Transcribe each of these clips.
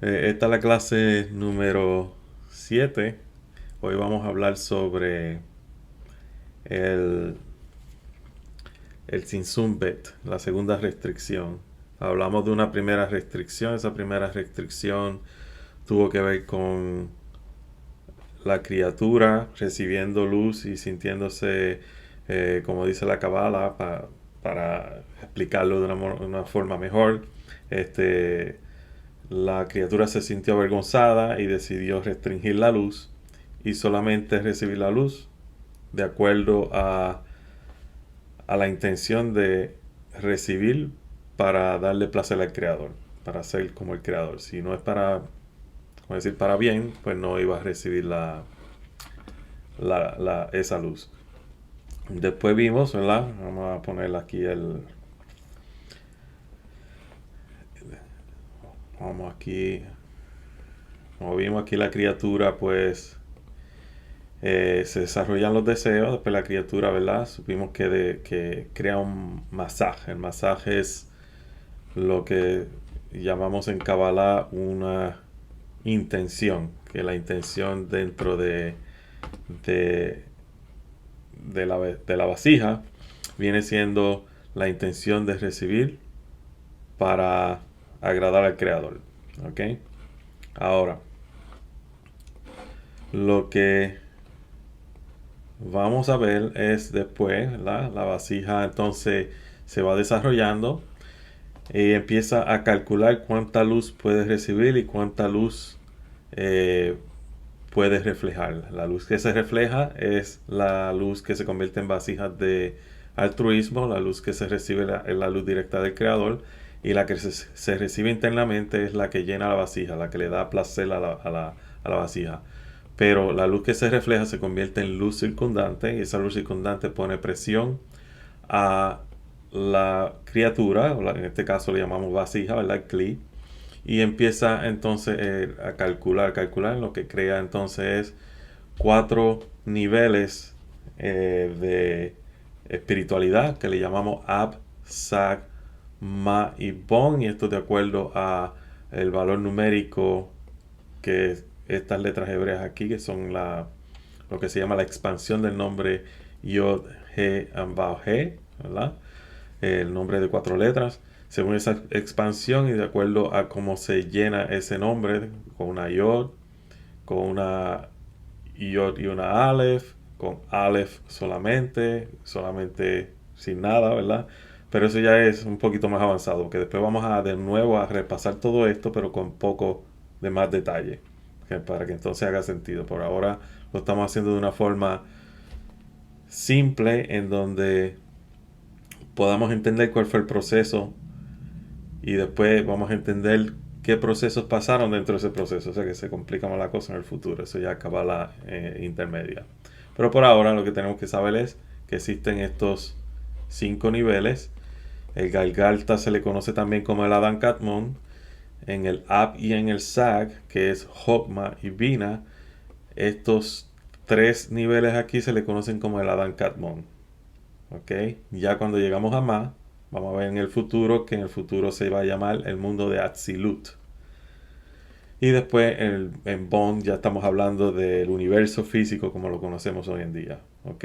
Esta es la clase número 7. Hoy vamos a hablar sobre el, el Sinsumbet, la segunda restricción. Hablamos de una primera restricción. Esa primera restricción tuvo que ver con la criatura recibiendo luz y sintiéndose, como dice la Kabbalah, para explicarlo de una forma mejor. Este, La criatura se sintió avergonzada y decidió restringir la luz y solamente recibir la luz de acuerdo a la intención de recibir para darle placer al creador, para ser como el creador. Si no es para, como decir, para bien, pues no iba a recibir esa luz. Después vimos, ¿verdad? Vamos a poner aquí vamos aquí, como vimos aquí la criatura, pues se desarrollan los deseos, después la criatura, ¿verdad? Supimos que crea un masaje. El masaje es lo que llamamos en Kabbalah una intención, que la intención dentro de, de la vasija viene siendo la intención de recibir para agradar al creador. ¿Ok? Ahora, lo que vamos a ver es después, ¿verdad? La vasija entonces se va desarrollando y empieza a calcular cuánta luz puede recibir y cuánta luz eh, puede reflejar. La luz que se refleja es la luz que se convierte en vasijas de altruismo, la luz que se recibe es la luz directa del creador, y la que se recibe internamente es la que llena la vasija, la que le da placer a la vasija. Pero la luz que se refleja se convierte en luz circundante y esa luz circundante pone presión a la criatura, en este caso le llamamos vasija, ¿verdad? Kli, y empieza entonces a calcular, lo que crea entonces es 4 niveles de espiritualidad que le llamamos Ab, Sag, Ma y Bon, y esto de acuerdo a el valor numérico que estas letras hebreas aquí, que son lo que se llama la expansión del nombre Yod, He, Amba, He, ¿verdad? El nombre de 4 letras. Según esa expansión y de acuerdo a cómo se llena ese nombre, con una Yod, con una Yod y una Aleph, con Aleph solamente sin nada, ¿verdad? Pero eso ya es un poquito más avanzado, que después vamos a de nuevo a repasar todo esto, pero con poco de más detalle, para que entonces haga sentido. Por ahora lo estamos haciendo de una forma simple, en donde podamos entender cuál fue el proceso y después vamos a entender qué procesos pasaron dentro de ese proceso. O sea que se complica más la cosa en el futuro. Eso ya acaba la intermedia. Pero por ahora lo que tenemos que saber es que existen estos 5 niveles. El Galgalta se le conoce también como el Adam Katmon. En el Ab y en el Sag, que es Hokma y Bina, estos 3 niveles aquí se le conocen como el Adam Katmon. ¿Ok? Ya cuando llegamos a Ma, vamos a ver en el futuro que en el futuro se va a llamar el mundo de Atzilut. Y después en Bond ya estamos hablando del universo físico como lo conocemos hoy en día. ¿Ok?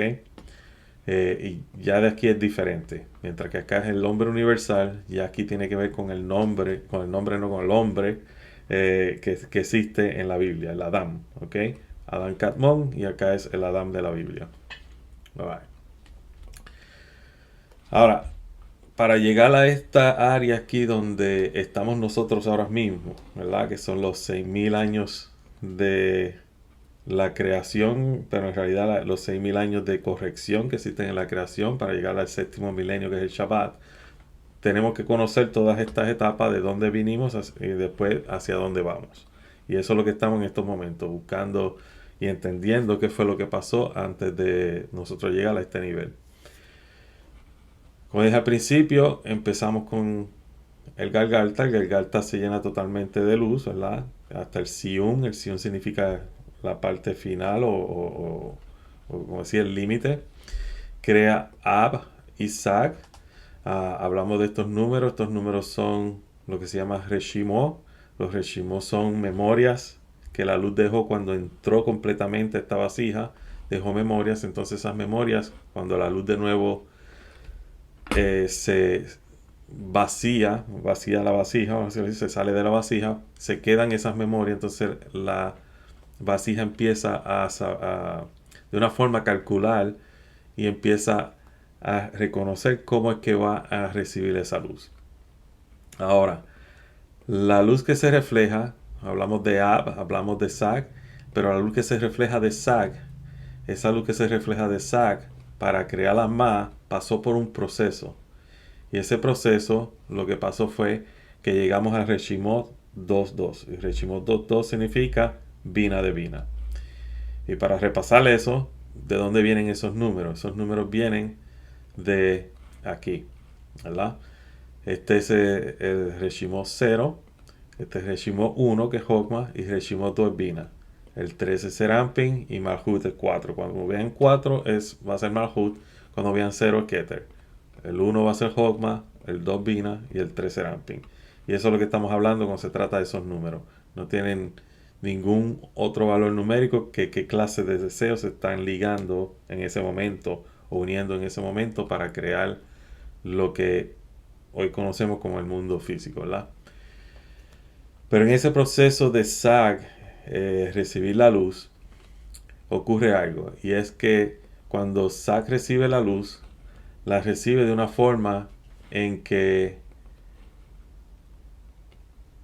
Y ya de aquí es diferente. Mientras que acá es el hombre universal, ya aquí tiene que ver con el nombre no con el hombre que existe en la Biblia, el Adam. ¿Ok? Adam Katmon, y acá es el Adam de la Biblia. Bye bye. Ahora, para llegar a esta área aquí donde estamos nosotros ahora mismo, ¿verdad? Que son los 6.000 años de la creación, pero en realidad los 6.000 años de corrección que existen en la creación para llegar al séptimo milenio, que es el Shabbat. Tenemos que conocer todas estas etapas, de dónde vinimos y después hacia dónde vamos. Y eso es lo que estamos en estos momentos, buscando y entendiendo qué fue lo que pasó antes de nosotros llegar a este nivel. Como dije al principio, empezamos con el Galgalta. El Galgalta se llena totalmente de luz, ¿verdad? Hasta el Siun. El Siun significa la parte final o como decía, el límite. Crea Ab y Sag. Hablamos de estos números. Estos números son lo que se llama Reshimo. Los reshimot son memorias que la luz dejó cuando entró completamente a esta vasija. Dejó memorias, entonces esas memorias, cuando la luz de nuevo se vacía la vasija, se sale de la vasija, se quedan esas memorias, entonces la vasija empieza de una forma a calcular y empieza a reconocer cómo es que va a recibir esa luz. Ahora, la luz que se refleja, hablamos de Ab, hablamos de Sag, pero la luz que se refleja de Sag, esa luz que se refleja de Sag, para crear la Ma, pasó por un proceso. Y ese proceso, lo que pasó fue que llegamos a Reshimot 2.2. Y Reshimot 2.2 significa Bina de Bina. Y para repasar eso, ¿de dónde vienen esos números? Esos números vienen de aquí, ¿verdad? Este es el Reshimot 0, este es Reshimot 1 que es Hokmah y Reshimot 2 es Bina. El 3 es Serampin y Malhut es 4. Cuando vean 4 va a ser Malhut, cuando vean 0 es Keter. El 1 va a ser Hokmah, el 2 Bina y el 3 Serampin. Y eso es lo que estamos hablando cuando se trata de esos números. No tienen ningún otro valor numérico que qué clase de deseos se están ligando en ese momento o uniendo en ese momento para crear lo que hoy conocemos como el mundo físico, ¿verdad? Pero en ese proceso de Sag, recibir la luz, ocurre algo. Y es que cuando Sag recibe la luz, la recibe de una forma en que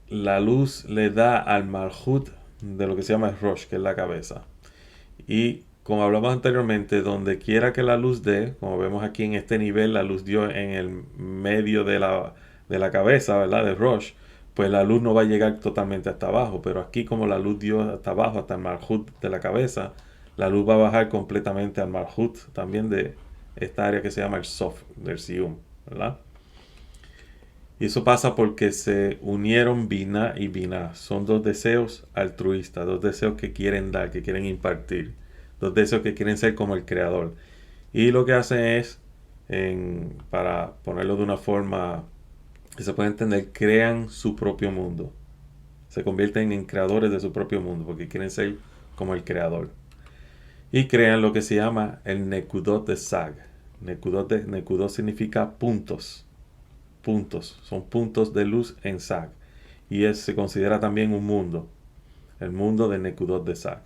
la luz le da al Malhut de lo que se llama el Rosh, que es la cabeza. Y como hablamos anteriormente, donde quiera que la luz dé, como vemos aquí en este nivel, la luz dio en el medio de la cabeza, ¿verdad? De Rosh, pues la luz no va a llegar totalmente hasta abajo. Pero aquí como la luz dio hasta abajo, hasta el Malhut de la cabeza, la luz va a bajar completamente al Malhut también de esta área que se llama el Sof, del Sium, ¿verdad? Y eso pasa porque se unieron Binah y Binah. Son dos deseos altruistas, dos deseos que quieren dar, que quieren impartir. Dos deseos que quieren ser como el creador. Y lo que hacen es, para ponerlo de una forma que se puede entender, crean su propio mundo. Se convierten en creadores de su propio mundo porque quieren ser como el creador. Y crean lo que se llama el Nekudot de Sag. Nekudot significa puntos. Puntos, son puntos de luz en Sag. Y se considera también un mundo, el mundo de Nekudot de Sag.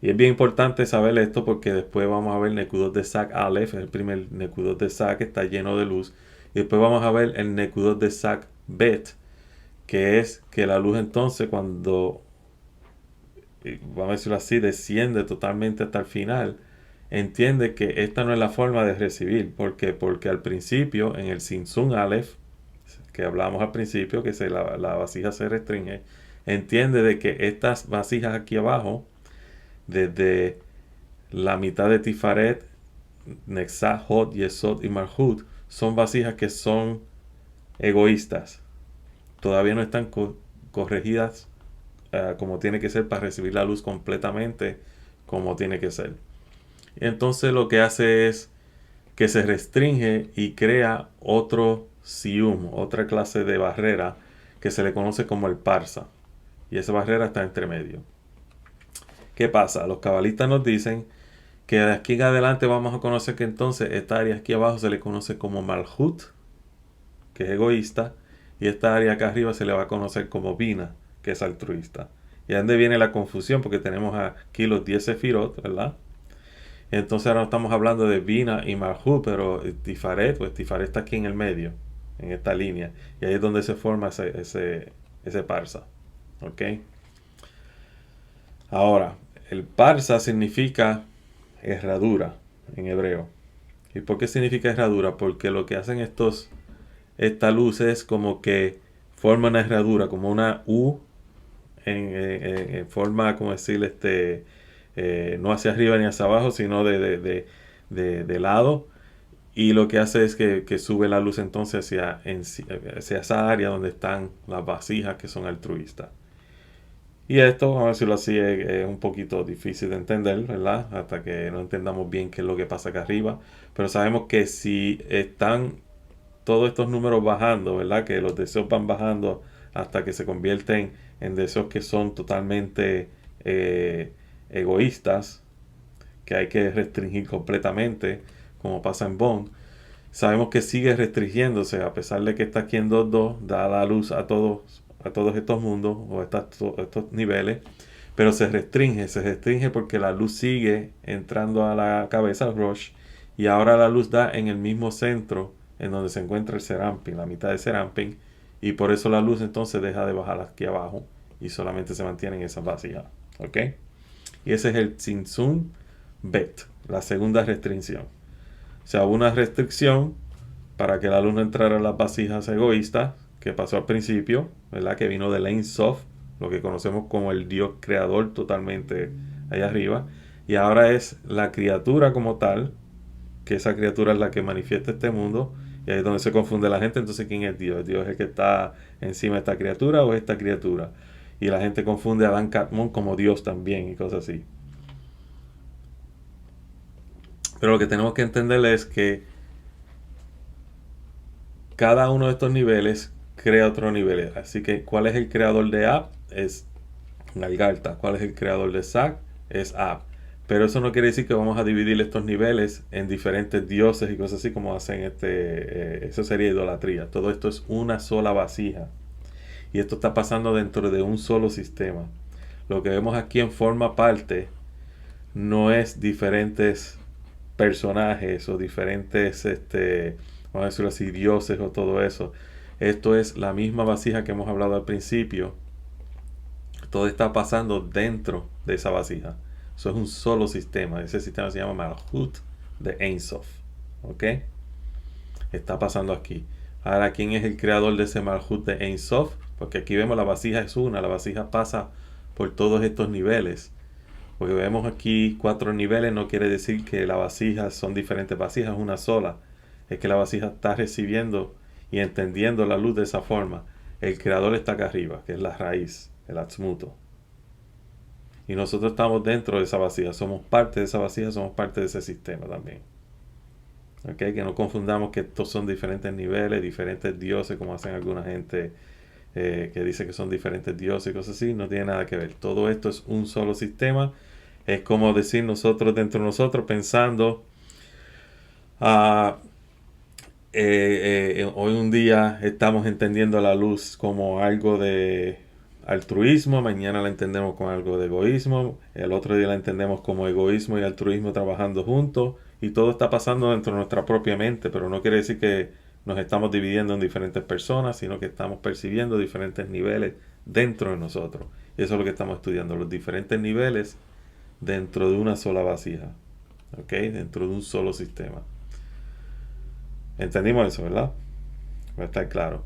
Y es bien importante saber esto porque después vamos a ver Nekudot de Sag Aleph, el primer Nekudot de Sag que está lleno de luz. Y después vamos a ver el Nekudot de Sag Bet, que es que la luz entonces cuando, vamos a decirlo así, desciende totalmente hasta el final, entiende que esta no es la forma de recibir. ¿Por qué? Porque al principio, en el Sinsun Aleph, que hablamos al principio, que la vasija se restringe, entiende de que estas vasijas aquí abajo, desde la mitad de Tifaret, Nexah, Hod, Yesod y Malhut, son vasijas que son egoístas. Todavía no están corregidas como tiene que ser para recibir la luz completamente como tiene que ser. Entonces lo que hace es que se restringe y crea otro sium, otra clase de barrera que se le conoce como el parsa. Y esa barrera está entre medio. ¿Qué pasa? Los cabalistas nos dicen que de aquí en adelante vamos a conocer que entonces esta área aquí abajo se le conoce como Malhut, que es egoísta, y esta área acá arriba se le va a conocer como Bina, que es altruista. Y de dónde viene la confusión, porque tenemos aquí los 10 sefirot, ¿verdad? Entonces ahora no estamos hablando de Bina y Malhut, pero Tifaret, pues Tifaret está aquí en el medio, en esta línea. Y ahí es donde se forma ese parsa. ¿Ok? Ahora, el parsa significa herradura en hebreo. ¿Y por qué significa herradura? Porque lo que hacen esta luz es como que forma una herradura, como una U en forma, como decir, no hacia arriba ni hacia abajo, sino de lado. Y lo que hace es que sube la luz entonces hacia esa área donde están las vasijas que son altruistas. Y esto, vamos a decirlo así, es un poquito difícil de entender, ¿verdad? Hasta que no entendamos bien qué es lo que pasa acá arriba. Pero sabemos que si están todos estos números bajando, ¿verdad? Que los deseos van bajando hasta que se convierten en deseos que son totalmente egoístas, que hay que restringir completamente, como pasa en Bond. Sabemos que sigue restringiéndose, a pesar de que está aquí en 2.2, da la luz a todos estos mundos, o estos niveles, pero se restringe porque la luz sigue entrando a la cabeza, al Rush, y ahora la luz da en el mismo centro en donde se encuentra el Serampin, la mitad de Serampin, y por eso la luz entonces deja de bajar aquí abajo y solamente se mantiene en esa vasija. ¿Ok? Y ese es el Tzimtzum Bet, la segunda restricción. O sea, hubo una restricción para que la luz no entrara en las vasijas egoístas, que pasó al principio, ¿verdad? Que vino del Ein Sof, lo que conocemos como el Dios creador totalmente allá arriba. Y ahora es la criatura como tal, que esa criatura es la que manifiesta este mundo. Y ahí es donde se confunde la gente. Entonces, ¿quién es Dios? ¿Dios es el que está encima de esta criatura o es esta criatura? Y la gente confunde a Adán Kadmon como Dios también y cosas así. Pero lo que tenemos que entender es que cada uno de estos niveles crea otro nivel. Así que, ¿cuál es el creador de Ab? Es Nalgarta. ¿Cuál es el creador de Zak? Es Ab. Pero eso no quiere decir que vamos a dividir estos niveles en diferentes dioses y cosas así como hacen eso sería idolatría. Todo esto es una sola vasija. Y esto está pasando dentro de un solo sistema. Lo que vemos aquí en forma parte no es diferentes personajes o diferentes, vamos a decirlo así, dioses o todo eso. Esto es la misma vasija que hemos hablado al principio. Todo está pasando dentro de esa vasija. Eso es un solo sistema. Ese sistema se llama Malhut de Ein Sof. ¿Ok? Está pasando aquí. Ahora, ¿quién es el creador de ese Malhut de Ein Sof? Porque aquí vemos la vasija es una. La vasija pasa por todos estos niveles. Porque vemos aquí 4 niveles, no quiere decir que las vasijas son diferentes vasijas, es una sola. Es que la vasija está recibiendo y entendiendo la luz de esa forma. El creador está acá arriba, que es la raíz, el Atzmuto. Y nosotros estamos dentro de esa vasija, somos parte de esa vasija, somos parte de ese sistema también. ¿Okay? Que no confundamos que estos son diferentes niveles, diferentes dioses, como hacen alguna gente que dice que son diferentes dioses y cosas así. No tiene nada que ver. Todo esto es un solo sistema. Es como decir nosotros dentro de nosotros pensando hoy un día estamos entendiendo la luz como algo de altruismo, mañana la entendemos como algo de egoísmo, el otro día la entendemos como egoísmo y altruismo trabajando juntos, y todo está pasando dentro de nuestra propia mente, pero no quiere decir que nos estamos dividiendo en diferentes personas, sino que estamos percibiendo diferentes niveles dentro de nosotros. Y eso es lo que estamos estudiando, los diferentes niveles dentro de una sola vasija, ¿ok? Dentro de un solo sistema. Entendimos eso, ¿verdad? Va a estar claro.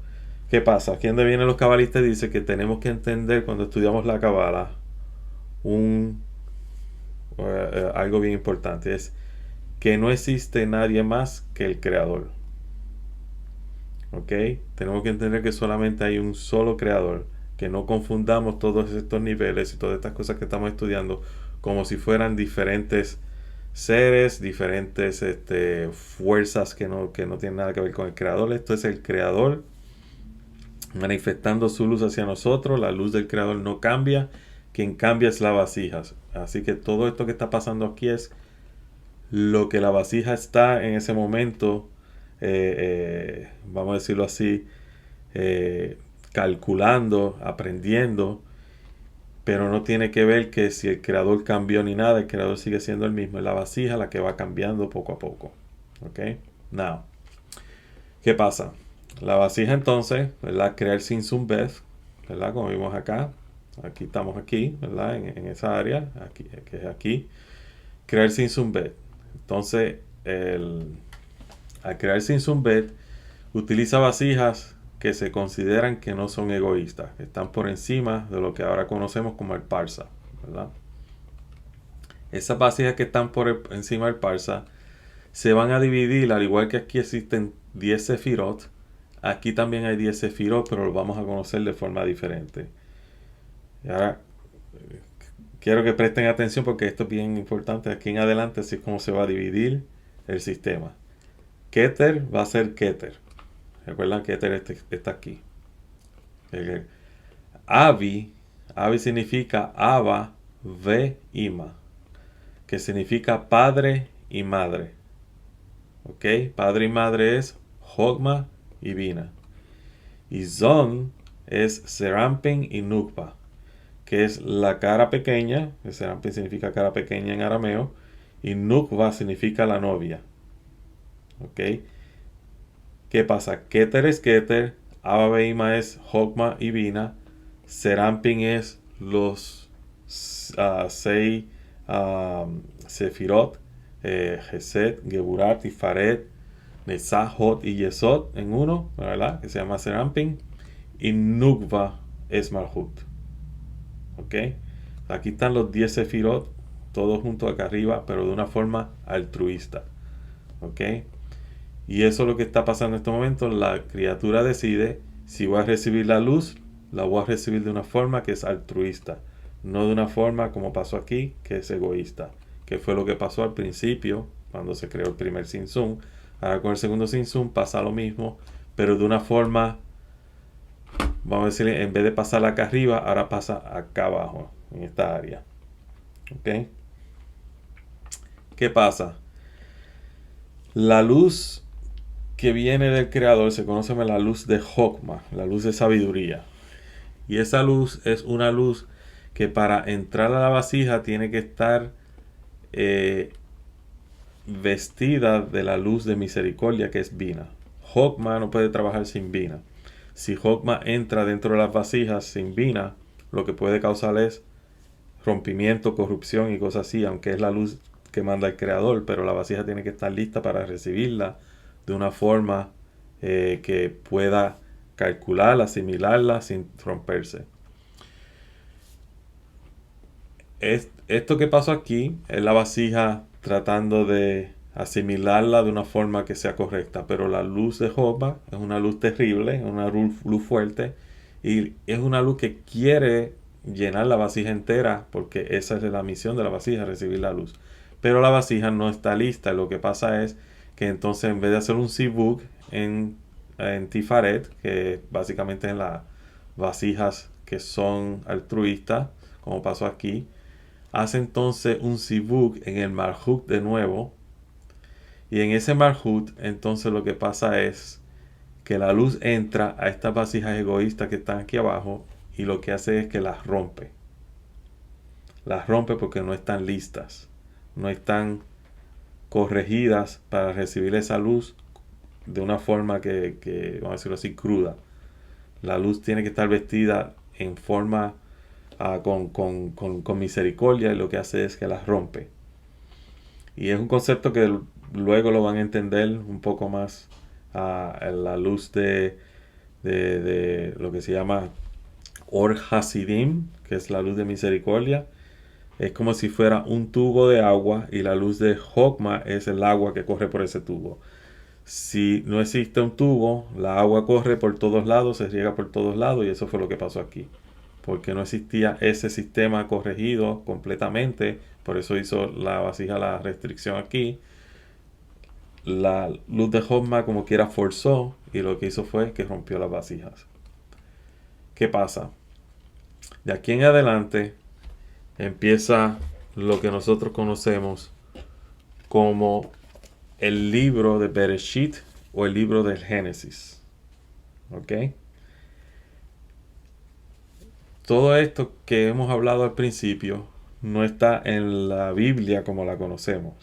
¿Qué pasa? Aquí donde vienen los cabalistas dice que tenemos que entender cuando estudiamos la cabala algo bien importante, es que no existe nadie más que el creador. ¿Ok? Tenemos que entender que solamente hay un solo creador, que no confundamos todos estos niveles y todas estas cosas que estamos estudiando como si fueran diferentes seres, diferentes fuerzas que no tienen nada que ver con el creador. Esto es el creador manifestando su luz hacia nosotros. La luz del creador no cambia, quien cambia es la vasija. Así que todo esto que está pasando aquí es lo que la vasija está en ese momento, vamos a decirlo así, calculando, aprendiendo, pero no tiene que ver que si el creador cambió ni nada, el creador sigue siendo el mismo. Es la vasija la que va cambiando poco a poco. ¿Ok? Now, ¿qué pasa? La vasija entonces, ¿verdad? Crea el Tzimtzum Bet, ¿verdad? Como vimos acá. Aquí estamos aquí, ¿verdad? En esa área, aquí, que es aquí. Crea el Tzimtzum Bet. Entonces, al crear el Tzimtzum Bet, utiliza vasijas que se consideran que no son egoístas, que están por encima de lo que ahora conocemos como el Parsa, ¿verdad? Esas vasijas que están por encima del Parsa se van a dividir, al igual que aquí existen 10 Sefirot, aquí también hay 10 Sefirot, pero lo vamos a conocer de forma diferente. Y ahora, quiero que presten atención porque esto es bien importante. Aquí en adelante así es como se va a dividir el sistema. Keter va a ser Keter. Recuerdan que Keter está aquí. El Avi, Avi significa Abba, Ve, Ima, que significa padre y madre. ¿Ok? Padre y madre es Jogma y Bina. Y Zon es Serampin y Nukpa, que es la cara pequeña, que Serampin significa cara pequeña en arameo, y Nukva significa la novia. ¿Ok? ¿Qué pasa? Keter es Keter, Abba Beima es Jogma y Bina, Serampin es los seis Sefirot, Geset, Geburat, Tifaret, Netzah, Hod y Yesod en uno, ¿verdad? Que se llama Serampin, y Nukva es Malhut. ¿Ok? Aquí están los 10 Sefirot, todos juntos acá arriba, pero de una forma altruista. ¿Ok? Y eso es lo que está pasando en este momento. La criatura decide si voy a recibir la luz, la voy a recibir de una forma que es altruista, no de una forma como pasó aquí, que es egoísta, que fue lo que pasó al principio cuando se creó el primer Sinsun. Ahora con el segundo Sinsun pasa lo mismo, pero de una forma, vamos a decir, en vez de pasar acá arriba, ahora pasa acá abajo, en esta área. ¿Ok? ¿Qué pasa? La luz que viene del creador se conoce como la luz de Jokma, la luz de sabiduría. Y esa luz es una luz que para entrar a la vasija tiene que estar vestida de la luz de misericordia que es Bina. Jokma no puede trabajar sin Bina. Si Jokma entra dentro de las vasijas sin Bina, lo que puede causar es rompimiento, corrupción y cosas así, aunque es la luz que manda el creador, pero la vasija tiene que estar lista para recibirla de una forma que pueda calcularla, asimilarla sin romperse. Esto que pasó aquí es la vasija tratando de asimilarla de una forma que sea correcta, pero la luz de Jobba es una luz terrible, es una luz fuerte y es una luz que quiere llenar la vasija entera porque esa es la misión de la vasija, recibir la luz. Pero la vasija no está lista. Lo que pasa es que entonces en vez de hacer un sibuk en Tifaret, que básicamente en las vasijas que son altruistas, como pasó aquí, hace entonces un sibuk en el Malhut de nuevo. Y en ese Malhut, entonces lo que pasa es que la luz entra a estas vasijas egoístas que están aquí abajo y lo que hace es que las rompe. Las rompe porque no están listas, no están corregidas para recibir esa luz de una forma que vamos a decirlo así, cruda. La luz tiene que estar vestida en forma con misericordia y lo que hace es que las rompe. Y es un concepto que luego lo van a entender un poco más a la luz de lo que se llama Or Hasidim, que es la luz de misericordia. Es como si fuera un tubo de agua y la luz de Jokma es el agua que corre por ese tubo. Si no existe un tubo, la agua corre por todos lados, se riega por todos lados y eso fue lo que pasó aquí. Porque no existía ese sistema corregido completamente, por eso hizo la vasija la restricción aquí. La luz de Hosma como quiera forzó y lo que hizo fue que rompió las vasijas. ¿Qué pasa? De aquí en adelante empieza lo que nosotros conocemos como el libro de Bereshit o el libro del Génesis. ¿Ok? Todo esto que hemos hablado al principio no está en la Biblia como la conocemos.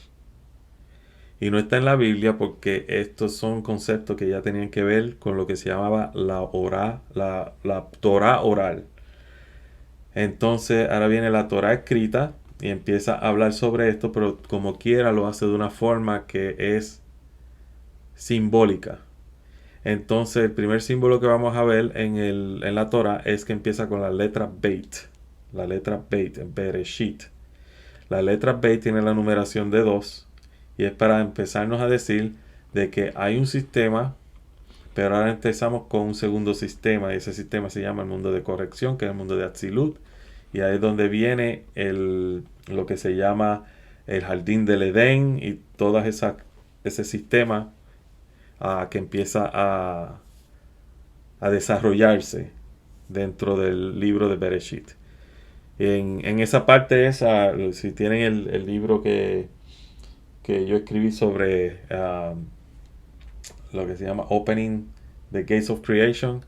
Y no está en la Biblia porque estos son conceptos que ya tenían que ver con lo que se llamaba la Torah oral. Entonces ahora viene la Torah escrita y empieza a hablar sobre esto, pero como quiera lo hace de una forma que es simbólica. Entonces el primer símbolo que vamos a ver en la Torah es que empieza con la letra Beit. La letra Beit, en Bereshit. La letra Beit tiene la numeración de 2 y es para empezarnos a decir de que hay un sistema, pero ahora empezamos con un segundo sistema y ese sistema se llama el mundo de corrección, que es el mundo de Atzilut, y ahí es donde viene lo que se llama el jardín del Edén y todo ese sistema que empieza a desarrollarse. dentro del libro de Bereshit. En esa parte esa, si tienen el libro que yo escribí sobre lo que se llama Opening the Gates of Creation,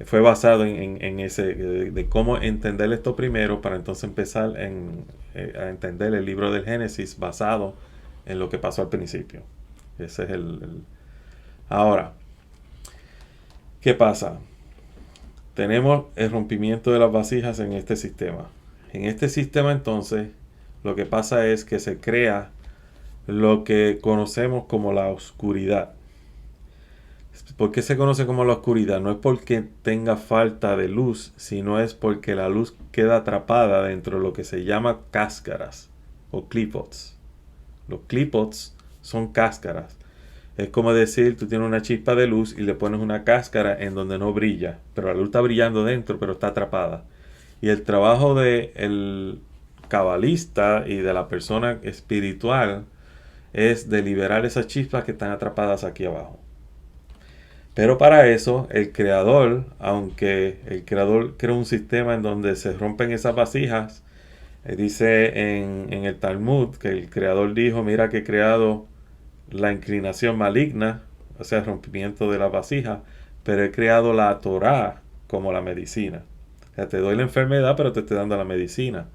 fue basado en ese, de cómo entender esto primero para entonces empezar a entender el libro del Génesis basado en lo que pasó al principio. Ese es Ahora, ¿qué pasa? Tenemos el rompimiento de las vasijas en este sistema. En este sistema entonces, lo que pasa es que se crea lo que conocemos como la oscuridad. ¿Por qué se conoce como la oscuridad? No es porque tenga falta de luz, sino es porque la luz queda atrapada dentro de lo que se llama cáscaras o clipots. Los clipots son cáscaras. Es como decir, tú tienes una chispa de luz y le pones una cáscara en donde no brilla, pero la luz está brillando dentro, pero está atrapada. Y el trabajo del cabalista y de la persona espiritual es de liberar esas chispas que están atrapadas aquí abajo. Pero para eso, el creador, aunque el creador creó un sistema en donde se rompen esas vasijas, dice en el Talmud que el creador dijo, mira que he creado la inclinación maligna, o sea, el rompimiento de la vasija, pero he creado la Torah como la medicina. O sea, te doy la enfermedad, pero te estoy dando la medicina.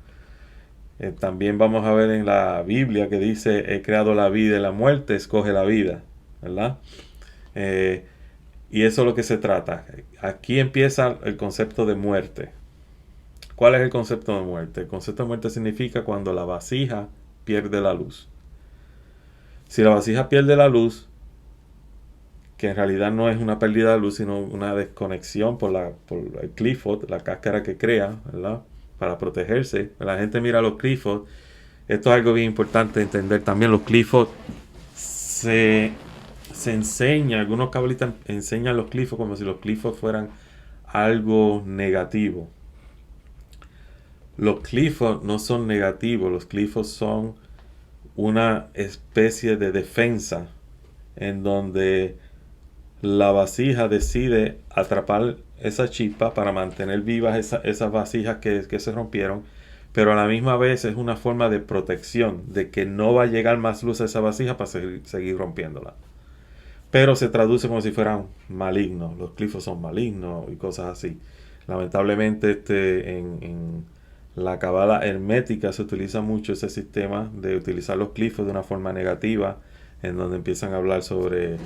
También vamos a ver en la Biblia que dice, he creado la vida y la muerte, escoge la vida, ¿verdad? Y eso es lo que se trata. Aquí empieza el concepto de muerte. ¿Cuál es el concepto de muerte? El concepto de muerte significa cuando la vasija pierde la luz. Si la vasija pierde la luz, que en realidad no es una pérdida de luz, sino una desconexión por el clifford, la cáscara que crea, ¿verdad? Para protegerse. La gente mira los clifford. Esto es algo bien importante de entender también. Los clifford se enseña, algunos cabalistas enseñan los clifford como si los clifford fueran algo negativo. Los clifford no son negativos, los clifford son una especie de defensa en donde la vasija decide atrapar esa chispa para mantener vivas esas vasijas que se rompieron, pero a la misma vez es una forma de protección, de que no va a llegar más luz a esa vasija para seguir rompiéndola. Pero se traduce como si fueran malignos, los clifos son malignos y cosas así. Lamentablemente en la cabala hermética se utiliza mucho ese sistema de utilizar los clifos de una forma negativa, en donde empiezan a hablar sobre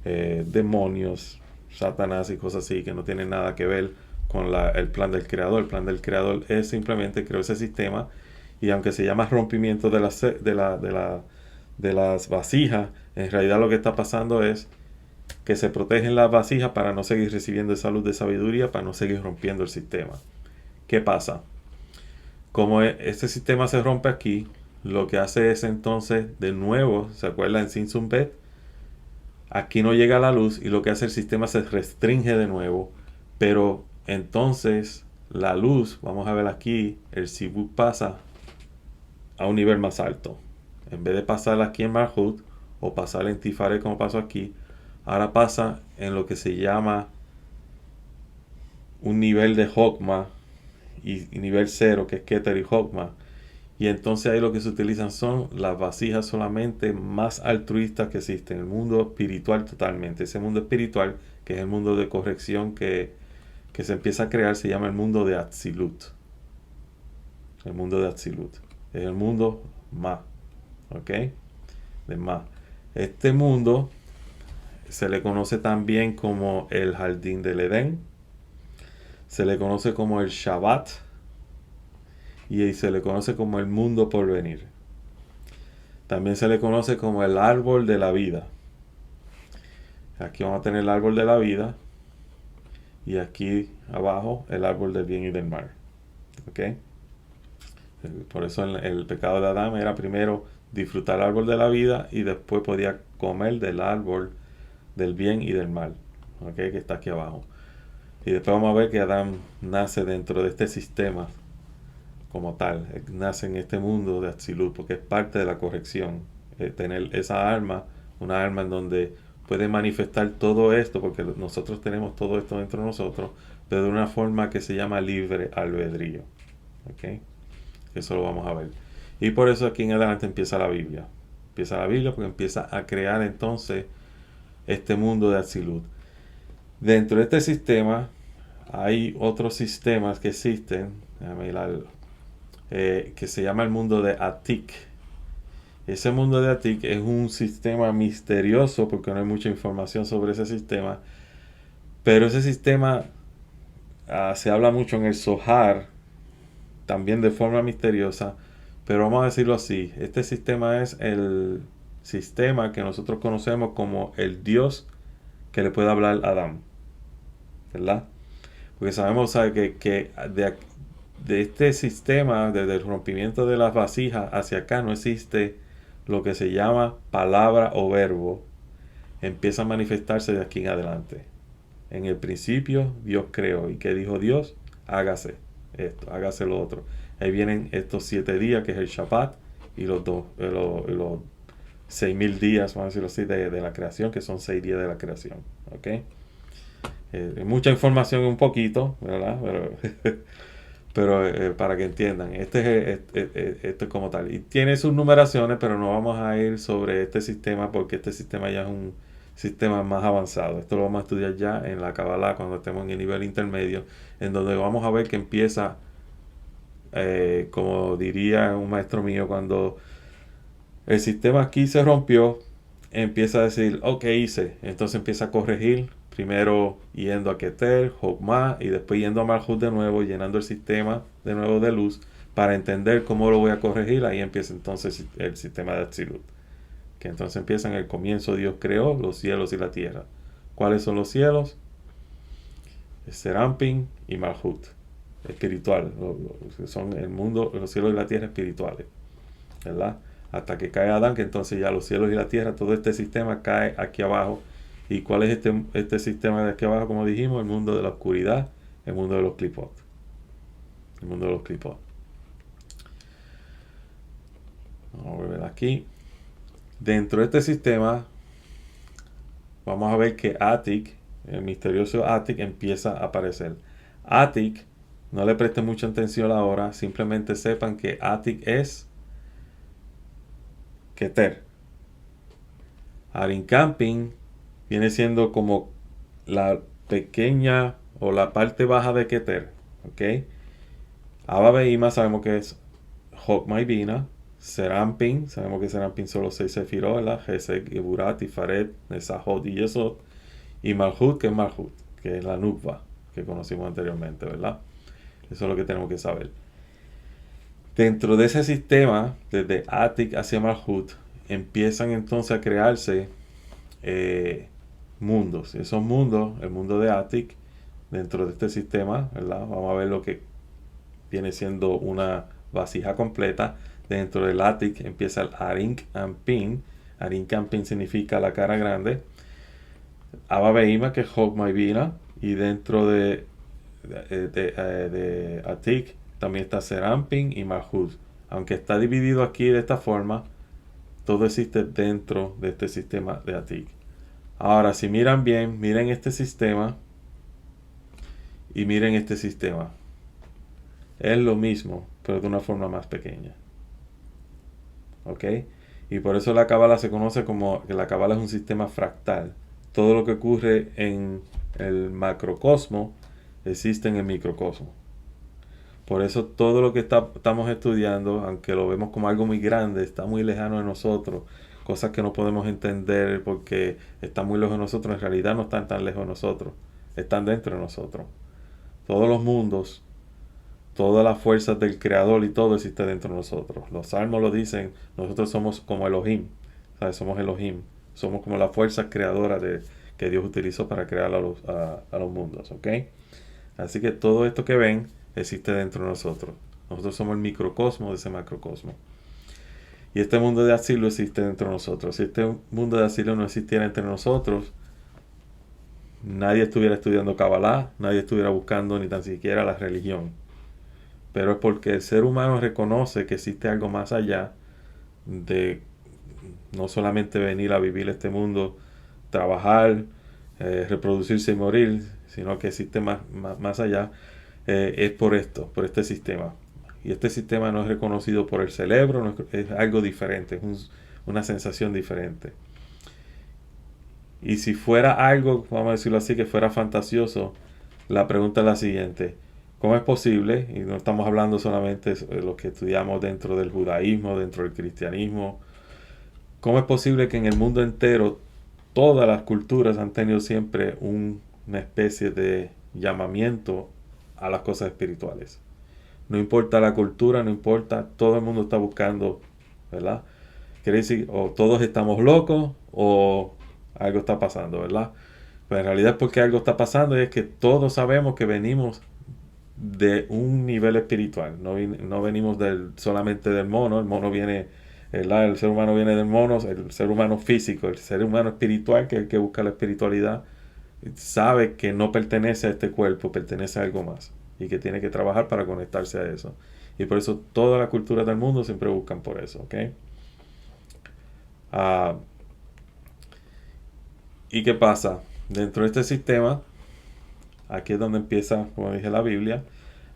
demonios, Satanás y cosas así que no tienen nada que ver con el plan del creador. El plan del creador es simplemente crear ese sistema, y aunque se llama rompimiento de las vasijas, en realidad lo que está pasando es que se protegen las vasijas para no seguir recibiendo esa luz de sabiduría, para no seguir rompiendo el sistema. ¿Qué pasa? Como este sistema se rompe aquí, lo que hace es entonces, de nuevo, ¿se acuerdan en Simpson Bet? Aquí no llega la luz y lo que hace el sistema se restringe de nuevo, pero entonces la luz, vamos a ver aquí, el Sibuk pasa a un nivel más alto. En vez de pasar aquí en Malhut o pasar en Tiferet como pasó aquí, ahora pasa en lo que se llama un nivel de Hokmah y nivel 0, que es Keter y Hokmah. Y entonces ahí lo que se utilizan son las vasijas solamente más altruistas que existen, el mundo espiritual totalmente. Ese mundo espiritual, que es el mundo de corrección que se empieza a crear, se llama el mundo de Atzilut. El mundo de Atzilut. Es el mundo Ma. ¿Ok? De Ma. Este mundo se le conoce también como el Jardín del Edén. Se le conoce como el Shabbat. Y se le conoce como el mundo por venir. También se le conoce como el árbol de la vida. Aquí vamos a tener el árbol de la vida. Y aquí abajo el árbol del bien y del mal. ¿Ok? Por eso el pecado de Adán era primero disfrutar el árbol de la vida y después podía comer del árbol del bien y del mal. ¿Ok? Que está aquí abajo. Y después vamos a ver que Adán nace dentro de este sistema como tal, nace en este mundo de Atzilut, porque es parte de la corrección, tener esa alma, una alma en donde puede manifestar todo esto, porque nosotros tenemos todo esto dentro de nosotros, pero de una forma que se llama libre albedrío. ¿Ok? Eso lo vamos a ver. Y por eso aquí en adelante empieza la Biblia. Empieza la Biblia porque empieza a crear entonces este mundo de Atzilut. Dentro de este sistema hay otros sistemas que existen, que se llama el mundo de Atik. Ese mundo de Atik es un sistema misterioso porque no hay mucha información sobre ese sistema, pero ese sistema se habla mucho en el Zohar, también de forma misteriosa, pero vamos a decirlo así, este sistema es el sistema que nosotros conocemos como el Dios que le puede hablar a Adán, ¿verdad? Porque sabemos que de este sistema, desde el rompimiento de las vasijas hacia acá, no existe lo que se llama palabra o verbo. Empieza a manifestarse de aquí en adelante. En el principio Dios creó. ¿Y qué dijo Dios? Hágase esto, hágase lo otro. Ahí vienen estos 7 días, que es el Shabbat, y los 6.000 días, vamos a decirlo así, de la creación, que son 6 días de la creación. ¿Ok? Mucha información un poquito, ¿verdad? Pero para que entiendan, este es como tal. Y tiene sus numeraciones, pero no vamos a ir sobre este sistema porque este sistema ya es un sistema más avanzado. Esto lo vamos a estudiar ya en la Kabbalah cuando estemos en el nivel intermedio, en donde vamos a ver que empieza, como diría un maestro mío, cuando el sistema aquí se rompió, empieza a decir, ok, hice. Entonces empieza a corregir, primero yendo a Keter, Jokma, y después yendo a Malhut de nuevo, llenando el sistema de nuevo de luz, para entender cómo lo voy a corregir. Ahí empieza entonces el sistema de Atzilut. Que entonces empieza en el comienzo, Dios creó los cielos y la tierra. ¿Cuáles son los cielos? Serampin y Malhut, espiritual. Son el mundo, los cielos y la tierra espirituales, ¿verdad? Hasta que cae Adán, que entonces ya los cielos y la tierra, todo este sistema cae aquí abajo. ¿Y cuál es este sistema de aquí abajo? Como dijimos, el mundo de la oscuridad, el mundo de los clipot. El mundo de los clipot. Vamos a ver aquí. Dentro de este sistema, vamos a ver que Atik, el misterioso Atik, empieza a aparecer. Atik, no le presten mucha atención ahora, simplemente sepan que Atik es Keter. Camping viene siendo como la pequeña o la parte baja de Keter. ¿Ok? Abba Behima sabemos que es Jokma y Bina. Serampin, sabemos que Serampin son los 6 sefirot, ¿verdad? Hesed, Geburat, Tifaret, Nesahot y Yesod. Y Malhut, que es la Nukva, que conocimos anteriormente, ¿verdad? Eso es lo que tenemos que saber. Dentro de ese sistema, desde Atik hacia Malhut, empiezan entonces a crearse mundos. Esos mundos, el mundo de Atik, dentro de este sistema, ¿verdad? Vamos a ver lo que viene siendo una vasija completa. Dentro del Atik empieza el Arink Ampin. Arink Ampin significa la cara grande. Abba Behima, que es Jokma y Bina. Y dentro de Atik también está Serampin y Malhut. Aunque está dividido aquí de esta forma, todo existe dentro de este sistema de Atik. Ahora, si miran bien, miren este sistema y miren este sistema. Es lo mismo, pero de una forma más pequeña. ¿Ok? Y por eso la Kabbalah se conoce como que la Kabbalah es un sistema fractal. Todo lo que ocurre en el macrocosmo existe en el microcosmo. Por eso todo lo que estamos estudiando, aunque lo vemos como algo muy grande, está muy lejano de nosotros. Cosas que no podemos entender porque están muy lejos de nosotros, en realidad no están tan lejos de nosotros. Están dentro de nosotros. Todos los mundos, todas las fuerzas del Creador y todo existe dentro de nosotros. Los salmos lo dicen, nosotros somos como Elohim. ¿Sabes? Somos Elohim. Somos como la fuerza creadora que Dios utilizó para crear a los mundos. ¿Ok? Así que todo esto que ven existe dentro de nosotros. Nosotros somos el microcosmo de ese macrocosmo. Y este mundo de asilo existe dentro de nosotros. Si este mundo de asilo no existiera entre nosotros, nadie estuviera estudiando Kabbalah, nadie estuviera buscando ni tan siquiera la religión. Pero es porque el ser humano reconoce que existe algo más allá de no solamente venir a vivir este mundo trabajar, reproducirse y morir, sino que existe más allá, es por por este sistema. Y este sistema no es reconocido por el cerebro, es algo diferente, es una sensación diferente. Y si fuera algo, vamos a decirlo así, que fuera fantasioso, la pregunta es la siguiente: ¿cómo es posible? Y no estamos hablando solamente de lo que estudiamos dentro del judaísmo, dentro del cristianismo. ¿Cómo es posible que en el mundo entero todas las culturas han tenido siempre una especie de llamamiento a las cosas espirituales? No importa la cultura, no importa, todo el mundo está buscando, ¿verdad? Quiere decir, o todos estamos locos o algo está pasando, ¿verdad? Pero en realidad es porque algo está pasando y es que todos sabemos que venimos de un nivel espiritual. No venimos solamente del mono. El mono viene, el ser humano viene del mono, el ser humano físico, el ser humano espiritual, que es el que busca la espiritualidad, sabe que no pertenece a este cuerpo, pertenece a algo más y que tiene que trabajar para conectarse a eso. Y por eso todas las culturas del mundo siempre buscan por eso, ¿ok? Uh, ¿Y qué pasa? Dentro de este sistema, aquí es donde empieza, como dije, la Biblia.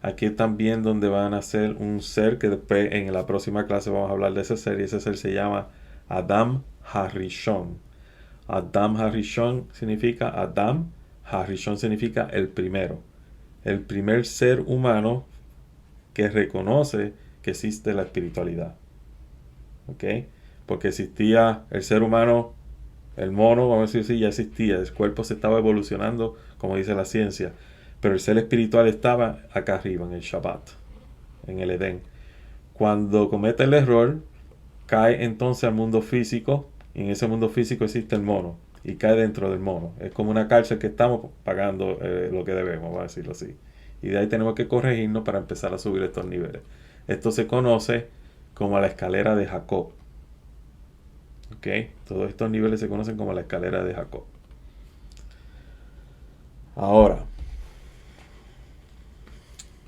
Aquí es también donde van a ser un ser que después en la próxima clase vamos a hablar de ese ser. Y ese ser se llama Adam Harishon. Adam Harishon significa Adam. Harishon significa el primero. El primer ser humano que reconoce que existe la espiritualidad. ¿Ok? Porque existía el ser humano, el mono, vamos a decir así, ya existía. El cuerpo se estaba evolucionando, como dice la ciencia. Pero el ser espiritual estaba acá arriba, en el Shabbat, en el Edén. Cuando comete el error, cae entonces al mundo físico. Y en ese mundo físico existe el mono. Y cae dentro del mono. Es como una cárcel que estamos pagando lo que debemos, vamos a decirlo así. Y de ahí tenemos que corregirnos para empezar a subir estos niveles. Esto se conoce como la escalera de Jacob. ¿Ok? Todos estos niveles se conocen como la escalera de Jacob. Ahora,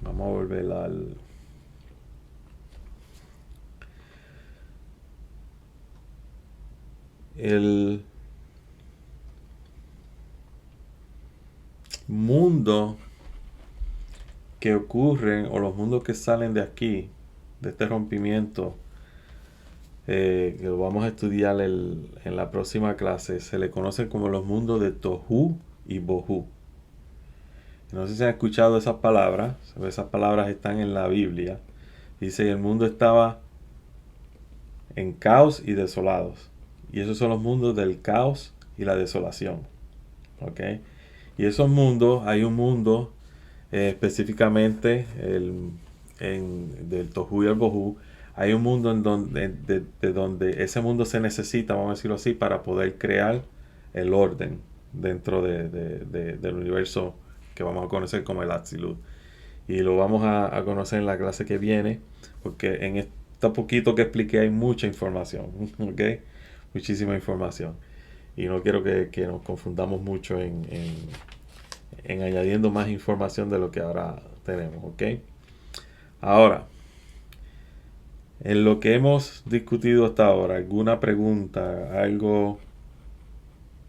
vamos a volver al... El mundo que ocurren, o los mundos que salen de aquí, de este rompimiento, que lo vamos a estudiar en la próxima clase, se le conoce como los mundos de Tohu y Bohu. No sé si han escuchado esas palabras. Esas palabras están en la Biblia. Dice que el mundo estaba en caos y desolados. Y esos son los mundos del caos y la desolación. ¿Ok? Y esos mundos, hay un mundo específicamente del Tohu y el Bohu. Hay un mundo en donde, de donde ese mundo se necesita, vamos a decirlo así, para poder crear el orden dentro del universo que vamos a conocer como el Atzilut. Y lo vamos a conocer en la clase que viene, porque en esto poquito que expliqué hay mucha información, ¿ok? Muchísima información. Y no quiero que nos confundamos mucho en añadiendo más información de lo que ahora tenemos, ¿ok? Ahora, en lo que hemos discutido hasta ahora, ¿alguna pregunta? Algo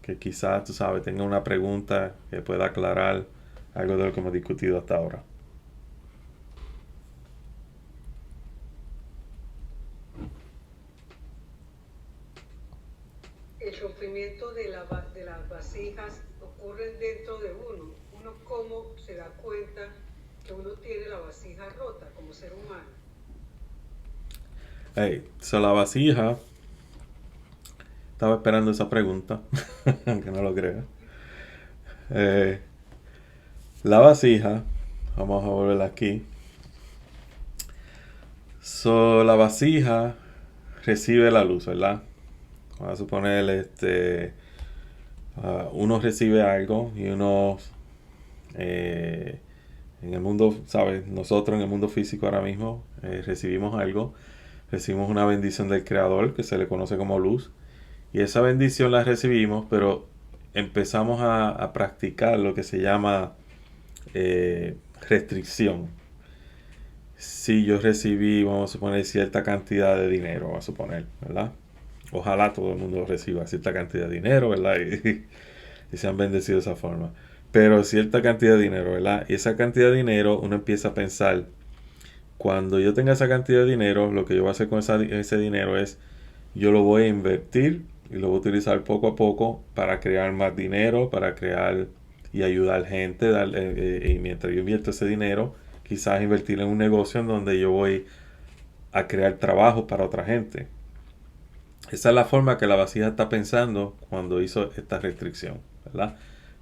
que quizás, tú sabes, tenga una pregunta que pueda aclarar algo de lo que hemos discutido hasta ahora. El rompimiento de las vasijas ocurre dentro de uno. Uno cómo se da cuenta que uno tiene la vasija rota como ser humano. So la vasija, estaba esperando esa pregunta, aunque no lo crea. La vasija, vamos a volver aquí. So la vasija recibe la luz, ¿verdad? Vamos a suponer, uno recibe algo y uno, en el mundo, ¿sabes? Nosotros en el mundo físico ahora mismo recibimos algo, recibimos una bendición del Creador que se le conoce como luz, y esa bendición la recibimos, pero empezamos a practicar lo que se llama restricción. Si yo recibí, vamos a suponer, cierta cantidad de dinero, vamos a suponer, ¿verdad? Ojalá todo el mundo reciba cierta cantidad de dinero, ¿verdad? Y sean bendecidos de esa forma. Pero cierta cantidad de dinero, ¿verdad? Y esa cantidad de dinero uno empieza a pensar, cuando yo tenga esa cantidad de dinero, lo que yo voy a hacer con ese dinero es, yo lo voy a invertir y lo voy a utilizar poco a poco para crear más dinero, para crear y ayudar gente. Y mientras yo invierto ese dinero, quizás invertir en un negocio en donde yo voy a crear trabajo para otra gente. Esa es la forma que la vasija está pensando cuando hizo esta restricción, ¿verdad?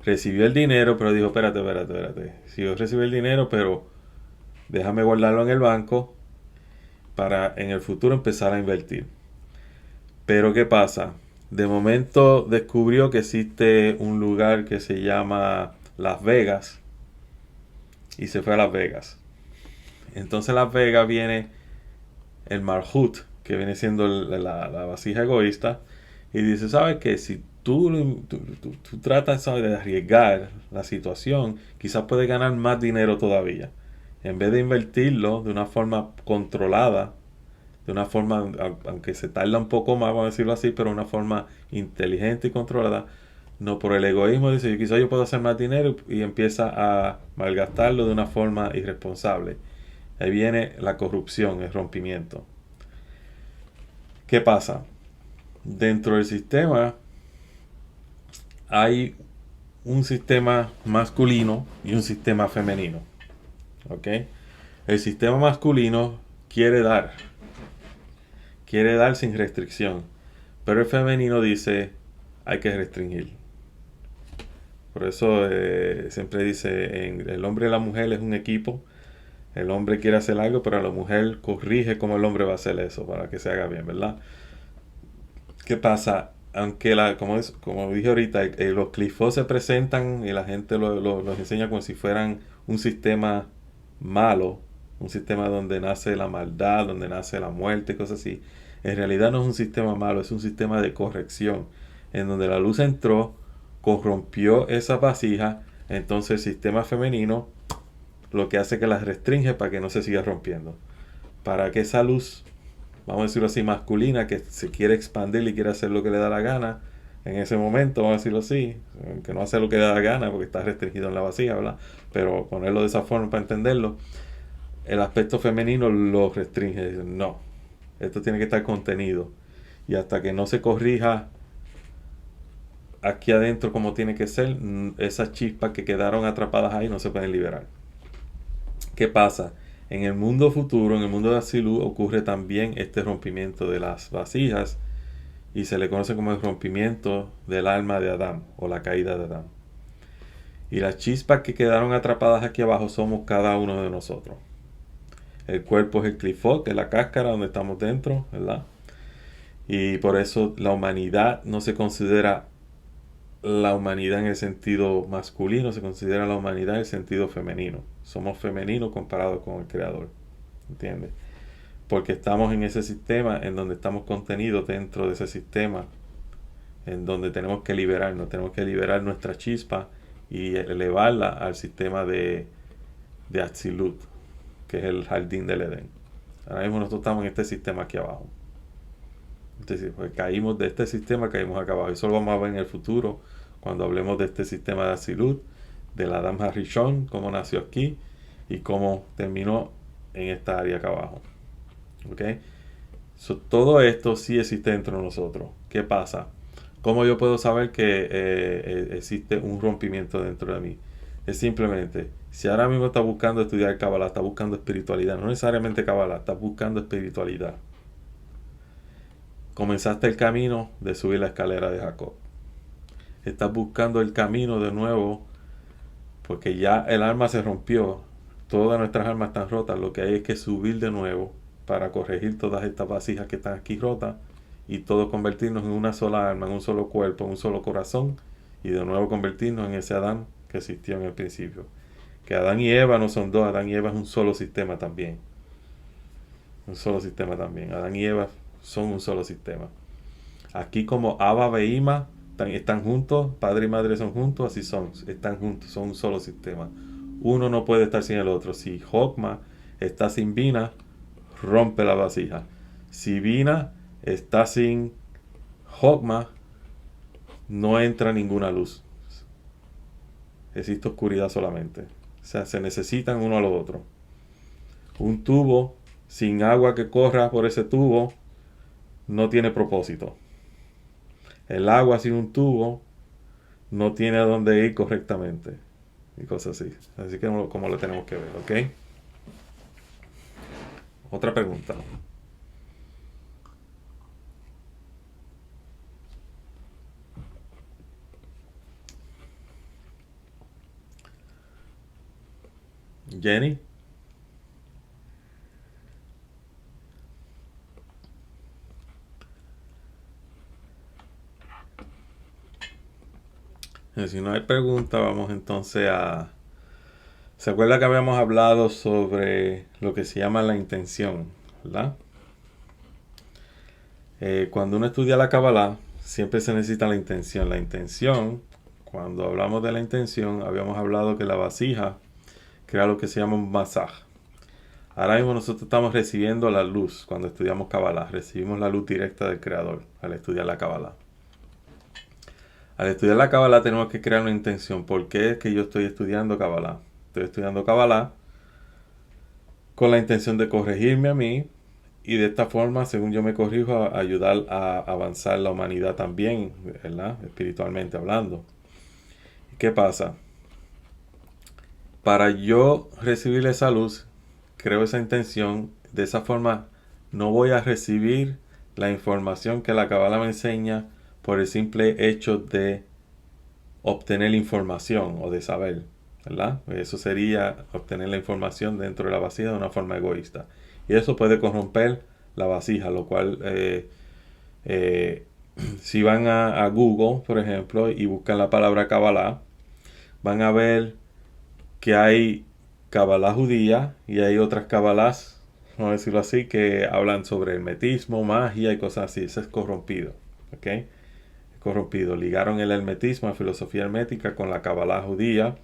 Recibió el dinero, pero dijo, espérate. Si yo recibí el dinero, pero déjame guardarlo en el banco para en el futuro empezar a invertir. Pero ¿qué pasa? De momento descubrió que existe un lugar que se llama Las Vegas y se fue a Las Vegas. Entonces Las Vegas viene el Malhut, que viene siendo la vasija egoísta, y dice, ¿sabes qué? Si tú tratas, ¿sabes?, de arriesgar la situación, quizás puedes ganar más dinero todavía. En vez de invertirlo de una forma controlada, de una forma, aunque se tarda un poco más, vamos a decirlo así, pero de una forma inteligente y controlada, no por el egoísmo, dice, quizás yo puedo hacer más dinero y empieza a malgastarlo de una forma irresponsable. Ahí viene la corrupción, el rompimiento. ¿Qué pasa? Dentro del sistema hay un sistema masculino y un sistema femenino. ¿Ok? El sistema masculino quiere dar sin restricción, pero el femenino dice hay que restringir. Por eso siempre dice, el hombre y la mujer es un equipo. El hombre quiere hacer algo, pero la mujer corrige cómo el hombre va a hacer eso para que se haga bien, ¿verdad? ¿Qué pasa? Aunque como dije ahorita, los clifos se presentan y la gente los enseña como si fueran un sistema malo, un sistema donde nace la maldad, donde nace la muerte, cosas así. En realidad no es un sistema malo, es un sistema de corrección, en donde la luz entró, corrompió esa vasija, entonces el sistema femenino lo que hace es que las restringe para que no se siga rompiendo. Para que esa luz, vamos a decirlo así, masculina, que se quiere expandir y quiere hacer lo que le da la gana, en ese momento, vamos a decirlo así, que no hace lo que le da la gana porque está restringido en la vasija, ¿verdad? Pero ponerlo de esa forma para entenderlo, el aspecto femenino lo restringe. No, esto tiene que estar contenido. Y hasta que no se corrija aquí adentro como tiene que ser, esas chispas que quedaron atrapadas ahí no se pueden liberar. ¿Qué pasa? En el mundo futuro, en el mundo de Atzilut, ocurre también este rompimiento de las vasijas y se le conoce como el rompimiento del alma de Adán o la caída de Adán. Y las chispas que quedaron atrapadas aquí abajo somos cada uno de nosotros. El cuerpo es el clifot, que es la cáscara donde estamos dentro, ¿verdad? Y por eso la humanidad no se considera la humanidad en el sentido masculino, se considera la humanidad en el sentido femenino. Somos femeninos comparados con el Creador, ¿entiendes? Porque estamos en ese sistema en donde estamos contenidos dentro de ese sistema, en donde tenemos que liberar nuestra chispa y elevarla al sistema de Atzilut, que es el jardín del Edén. Ahora mismo nosotros estamos en este sistema aquí abajo. Entonces, pues caímos de este sistema, caímos acá abajo. Eso lo vamos a ver en el futuro, cuando hablemos de este sistema de Atzilut, del Adam Harishon, cómo nació aquí y cómo terminó en esta área acá abajo. ¿Ok? Todo esto sí existe dentro de nosotros. ¿Qué pasa? ¿Cómo yo puedo saber que existe un rompimiento dentro de mí? Es simplemente, si ahora mismo estás buscando estudiar Kabbalah, estás buscando espiritualidad, no necesariamente Kabbalah, estás buscando espiritualidad. Comenzaste el camino de subir la escalera de Jacob. Estás buscando el camino de nuevo porque ya el alma se rompió. Todas nuestras almas están rotas. Lo que hay es que subir de nuevo para corregir todas estas vasijas que están aquí rotas y todo convertirnos en una sola alma, en un solo cuerpo, en un solo corazón y de nuevo convertirnos en ese Adán que existió en el principio. Que Adán y Eva no son dos, Adán y Eva es un solo sistema también. Un solo sistema también. Adán y Eva son un solo sistema. Aquí como Abba Veima están juntos, padre y madre son juntos, así están juntos, son un solo sistema. Uno no puede estar sin el otro. Si Jokma está sin Bina, rompe la vasija. Si Bina está sin Hogma no entra ninguna luz. Existe oscuridad solamente. O sea, se necesitan uno a los otros. Un tubo sin agua que corra por ese tubo no tiene propósito. El agua sin un tubo no tiene a dónde ir correctamente. Y cosas así. Así que como lo tenemos que ver, ¿ok? Otra pregunta. Jenny. Si no hay pregunta, vamos entonces a... ¿Se acuerda que habíamos hablado sobre lo que se llama la intención? ¿Verdad? Cuando uno estudia la Kabbalah, siempre se necesita la intención. La intención, cuando hablamos de la intención, habíamos hablado que la vasija crea lo que se llama un masaj. Ahora mismo nosotros estamos recibiendo la luz cuando estudiamos Kabbalah. Recibimos la luz directa del Creador al estudiar la Kabbalah. Al estudiar la Kabbalah tenemos que crear una intención. ¿Por qué es que yo estoy estudiando Kabbalah? Estoy estudiando Kabbalah con la intención de corregirme a mí y de esta forma, según yo me corrijo, a ayudar a avanzar la humanidad también, ¿verdad? Espiritualmente hablando. ¿Qué pasa? Para yo recibir esa luz, creo esa intención. De esa forma no voy a recibir la información que la Kabbalah me enseña por el simple hecho de obtener la información o de saber, ¿verdad? Eso sería obtener la información dentro de la vasija de una forma egoísta. Y eso puede corromper la vasija, lo cual si van a Google, por ejemplo, y buscan la palabra Kabbalah, van a ver que hay Kabbalah judía y hay otras Kabbalahs, vamos a decirlo así, que hablan sobre hermetismo, magia y cosas así. Eso es corrompido, ¿ok? Corrompido. Ligaron el hermetismo, la filosofía hermética, con la Kabbalah judía.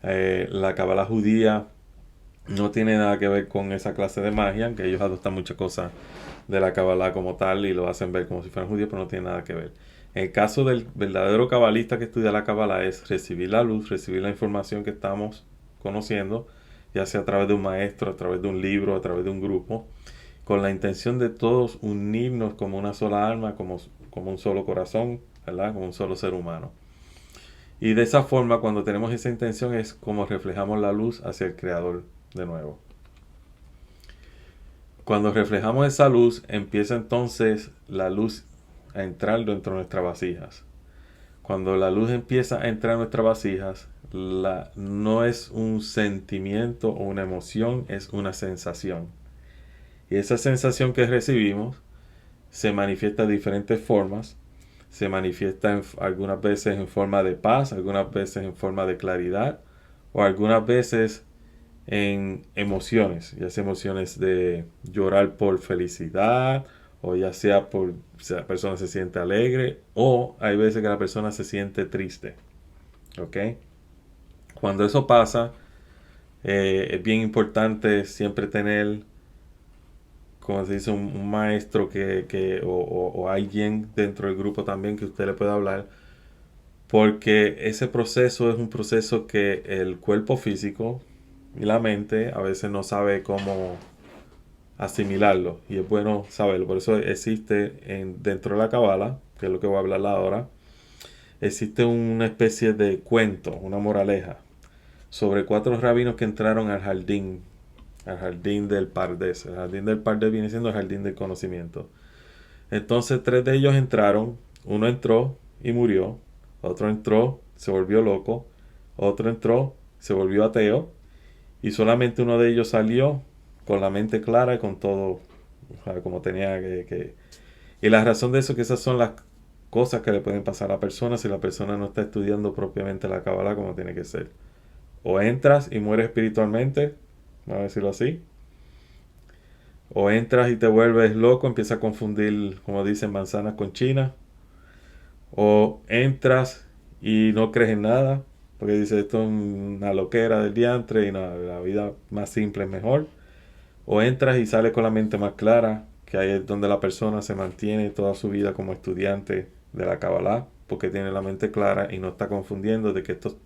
La Kabbalah judía no tiene nada que ver con esa clase de magia, aunque ellos adoptan muchas cosas de la Kabbalah como tal y lo hacen ver como si fueran judíos, pero no tiene nada que ver. En el caso del verdadero cabalista que estudia la Kabbalah es recibir la luz, recibir la información que estamos conociendo, ya sea a través de un maestro, a través de un libro, a través de un grupo, con la intención de todos unirnos como una sola alma, como un solo corazón, ¿verdad? Como un solo ser humano. Y de esa forma, cuando tenemos esa intención, es como reflejamos la luz hacia el Creador de nuevo. Cuando reflejamos esa luz, empieza entonces la luz a entrar dentro de nuestras vasijas. Cuando la luz empieza a entrar en nuestras vasijas, no es un sentimiento o una emoción, es una sensación. Y esa sensación que recibimos se manifiesta de diferentes formas. Se manifiesta algunas veces en forma de paz, algunas veces en forma de claridad, o algunas veces en emociones, ya sea emociones de llorar por felicidad, o ya sea por si la persona se siente alegre, o hay veces que la persona se siente triste. ¿Ok? Cuando eso pasa, es bien importante siempre tener, como se dice, un maestro o alguien dentro del grupo también que usted le pueda hablar, porque ese proceso es un proceso que el cuerpo físico y la mente a veces no sabe cómo asimilarlo, y es bueno saberlo. Por eso existe dentro de la Kabbalah, que es lo que voy a hablar ahora, existe una especie de cuento, una moraleja, sobre 4 rabinos que entraron al jardín del Pardes. El jardín del Pardes viene siendo el jardín del conocimiento. Entonces 3 de ellos entraron, uno entró y murió, otro entró, se volvió loco, otro entró, se volvió ateo, y solamente uno de ellos salió con la mente clara y con todo, o sea, como tenía que... Y la razón de eso es que esas son las cosas que le pueden pasar a la persona si la persona no está estudiando propiamente la Kabbalah como tiene que ser. O entras y mueres espiritualmente, vamos a decirlo así, o entras y te vuelves loco, empiezas a confundir, como dicen, manzanas con chinas, o entras y no crees en nada, porque dices esto es una loquera del diantre y no, la vida más simple es mejor. O entras y sales con la mente más clara, que ahí es donde la persona se mantiene toda su vida como estudiante de la Kabbalah, porque tiene la mente clara y no está confundiendo de que esto,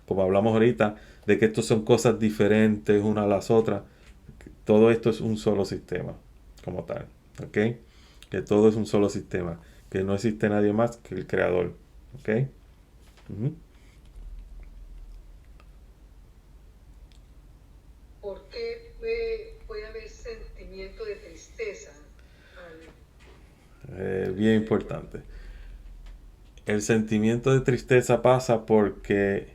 como hablamos ahorita, de que estos son cosas diferentes unas a las otras. Todo esto es un solo sistema, como tal, ¿ok? Que todo es un solo sistema, que no existe nadie más que el creador, ¿ok? Ujú. ¿Por qué puede haber sentimiento de tristeza Bien importante. El sentimiento de tristeza pasa porque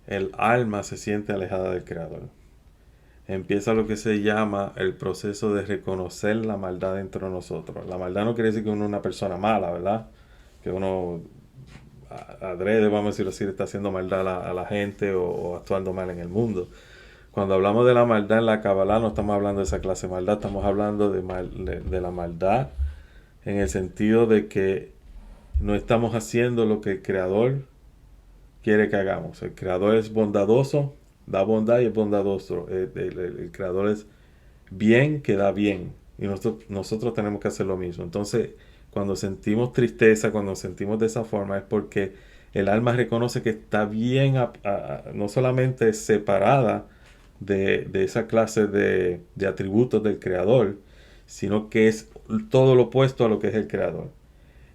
el alma se siente alejada del creador. Empieza lo que se llama el proceso de reconocer la maldad dentro de nosotros. La maldad no quiere decir que uno es una persona mala, ¿verdad? Que uno adrede, vamos a decirlo así, le está haciendo maldad a la gente o actuando mal en el mundo. Cuando hablamos de la maldad en la Kabbalah no estamos hablando de esa clase de maldad, estamos hablando de la maldad en el sentido de que no estamos haciendo lo que el Creador quiere que hagamos. El Creador es bondadoso, da bondad y es bondadoso. El Creador es bien que da bien. Y nosotros tenemos que hacer lo mismo. Entonces, cuando sentimos tristeza, cuando sentimos de esa forma, es porque el alma reconoce que está bien, no solamente separada de esa clase de atributos del Creador, sino que es todo lo opuesto a lo que es el Creador.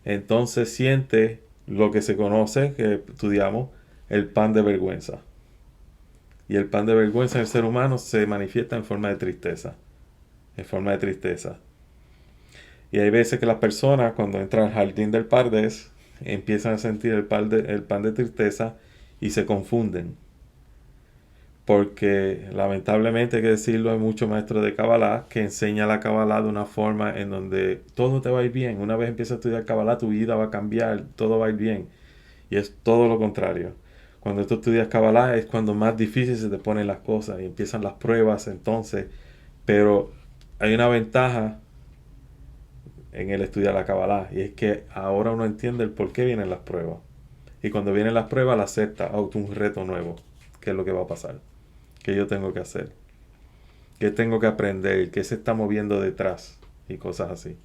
Entonces siente lo que se conoce, que estudiamos, el pan de vergüenza. Y el pan de vergüenza en el ser humano se manifiesta en forma de tristeza. En forma de tristeza. Y hay veces que las personas, cuando entran al jardín del Pardes, empiezan a sentir el pan de tristeza y se confunden. Porque lamentablemente, hay que decirlo, hay muchos maestros de Kabbalah que enseñan la Kabbalah de una forma en donde todo te va a ir bien. Una vez empiezas a estudiar Kabbalah, tu vida va a cambiar, todo va a ir bien. Y es todo lo contrario. Cuando tú estudias Kabbalah es cuando más difícil se te ponen las cosas y empiezan las pruebas entonces. Pero hay una ventaja en el estudiar la Kabbalah y es que ahora uno entiende el por qué vienen las pruebas. Y cuando vienen las pruebas la acepta, un reto nuevo. ¿Qué es lo que va a pasar? ¿Qué yo tengo que hacer? ¿Qué tengo que aprender? ¿Qué se está moviendo detrás? Y cosas así.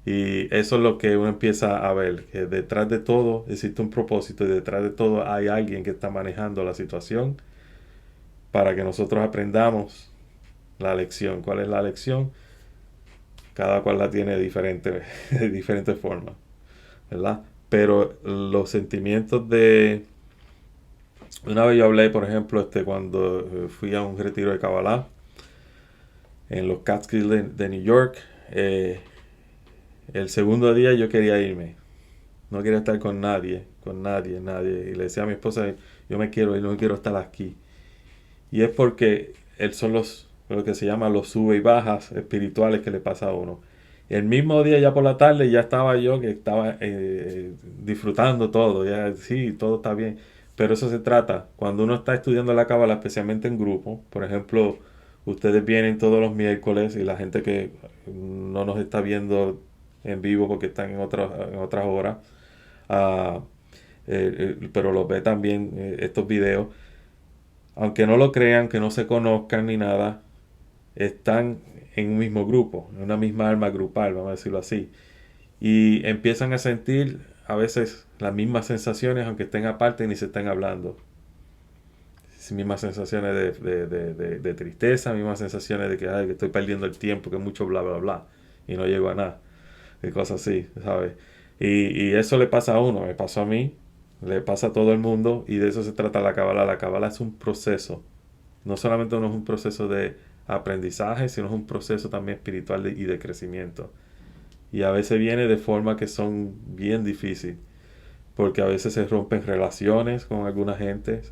Y eso es lo que uno empieza a ver, que detrás de todo existe un propósito y detrás de todo hay alguien que está manejando la situación para que nosotros aprendamos la lección. ¿Cuál es la lección? Cada cual la tiene diferente, de diferentes formas, ¿verdad? Pero los sentimientos de... Una vez yo hablé, por ejemplo, cuando fui a un retiro de Kabbalah en los Catskills de New York. El segundo día yo quería irme. No quería estar con nadie, nadie. Y le decía a mi esposa, yo me quiero ir, no quiero estar aquí. Y es porque son lo que se llama los sube y bajas espirituales que le pasa a uno. El mismo día, ya por la tarde, ya estaba yo que estaba disfrutando todo. Ya, sí, todo está bien. Pero eso se trata. Cuando uno está estudiando la Cábala, especialmente en grupo, por ejemplo, ustedes vienen todos los miércoles y la gente que no nos está viendo en vivo porque están en otras horas, uh, pero los ve también estos videos, aunque no lo crean, que no se conozcan ni nada, están en un mismo grupo, en una misma alma grupal, vamos a decirlo así, y empiezan a sentir a veces las mismas sensaciones, aunque estén aparte y ni se estén hablando. Mismas sensaciones de tristeza, mismas sensaciones de que, ay, que estoy perdiendo el tiempo, que mucho bla bla bla y no llego a nada, y cosas así, ¿sabes? Y eso le pasa a uno, me pasó a mí, le pasa a todo el mundo, y de eso se trata la Cábala. La Cábala es un proceso, no solamente no es un proceso de aprendizaje, sino es un proceso también espiritual y de crecimiento. Y a veces viene de forma que son bien difíciles, porque a veces se rompen relaciones con alguna gente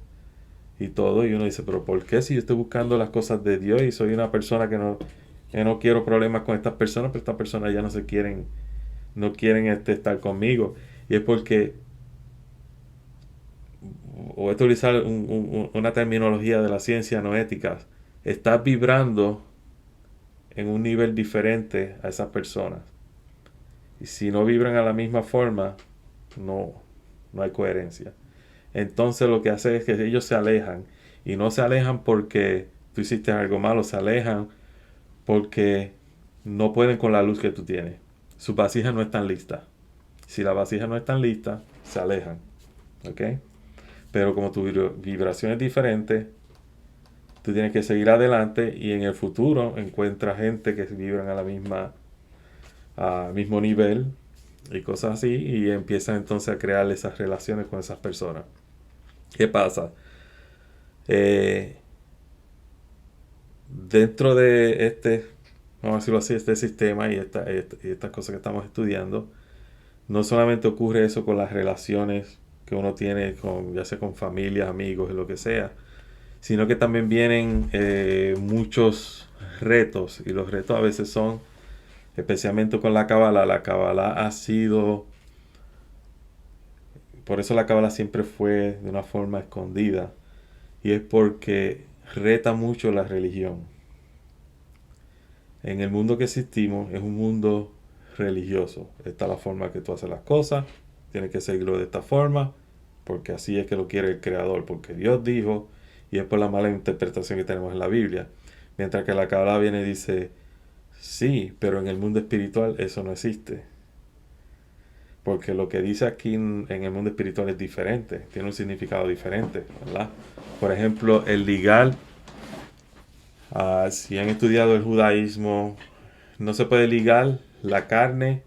y todo, y uno dice, pero ¿por qué si yo estoy buscando las cosas de Dios y soy una persona que no quiero problemas con estas personas, pero estas personas ya no quieren estar conmigo? Y es porque, voy a utilizar una terminología de la ciencia no ética, estás vibrando en un nivel diferente a esas personas. Y si no vibran a la misma forma, no hay coherencia. Entonces lo que hace es que ellos se alejan. Y no se alejan porque tú hiciste algo malo, se alejan porque no pueden con la luz que tú tienes. Sus vasijas no están listas. Si las vasijas no están listas, se alejan. ¿Ok? Pero como tu vibración es diferente, tú tienes que seguir adelante y en el futuro encuentras gente que vibran a la misma, al mismo nivel y cosas así, y empiezan entonces a crear esas relaciones con esas personas. ¿Qué pasa? Eh, Dentro de vamos a decirlo así, este sistema y estas cosas que estamos estudiando, no solamente ocurre eso con las relaciones que uno tiene con, ya sea con familias, amigos, lo que sea, sino que también vienen muchos retos, y los retos a veces son, especialmente con la Kabbalah. La Kabbalah ha sido, por eso la Kabbalah siempre fue de una forma escondida, y es porque reta mucho la religión. En el mundo que existimos es un mundo religioso. Esta es la forma que tú haces las cosas, tienes que seguirlo de esta forma, porque así es que lo quiere el Creador, porque Dios dijo, y es por la mala interpretación que tenemos en la Biblia. Mientras que la Kabbalah viene y dice, sí, pero en el mundo espiritual eso no existe. Porque lo que dice aquí en el mundo espiritual es diferente, tiene un significado diferente, ¿verdad? Por ejemplo, el ligar, si han estudiado el judaísmo, no se puede ligar la carne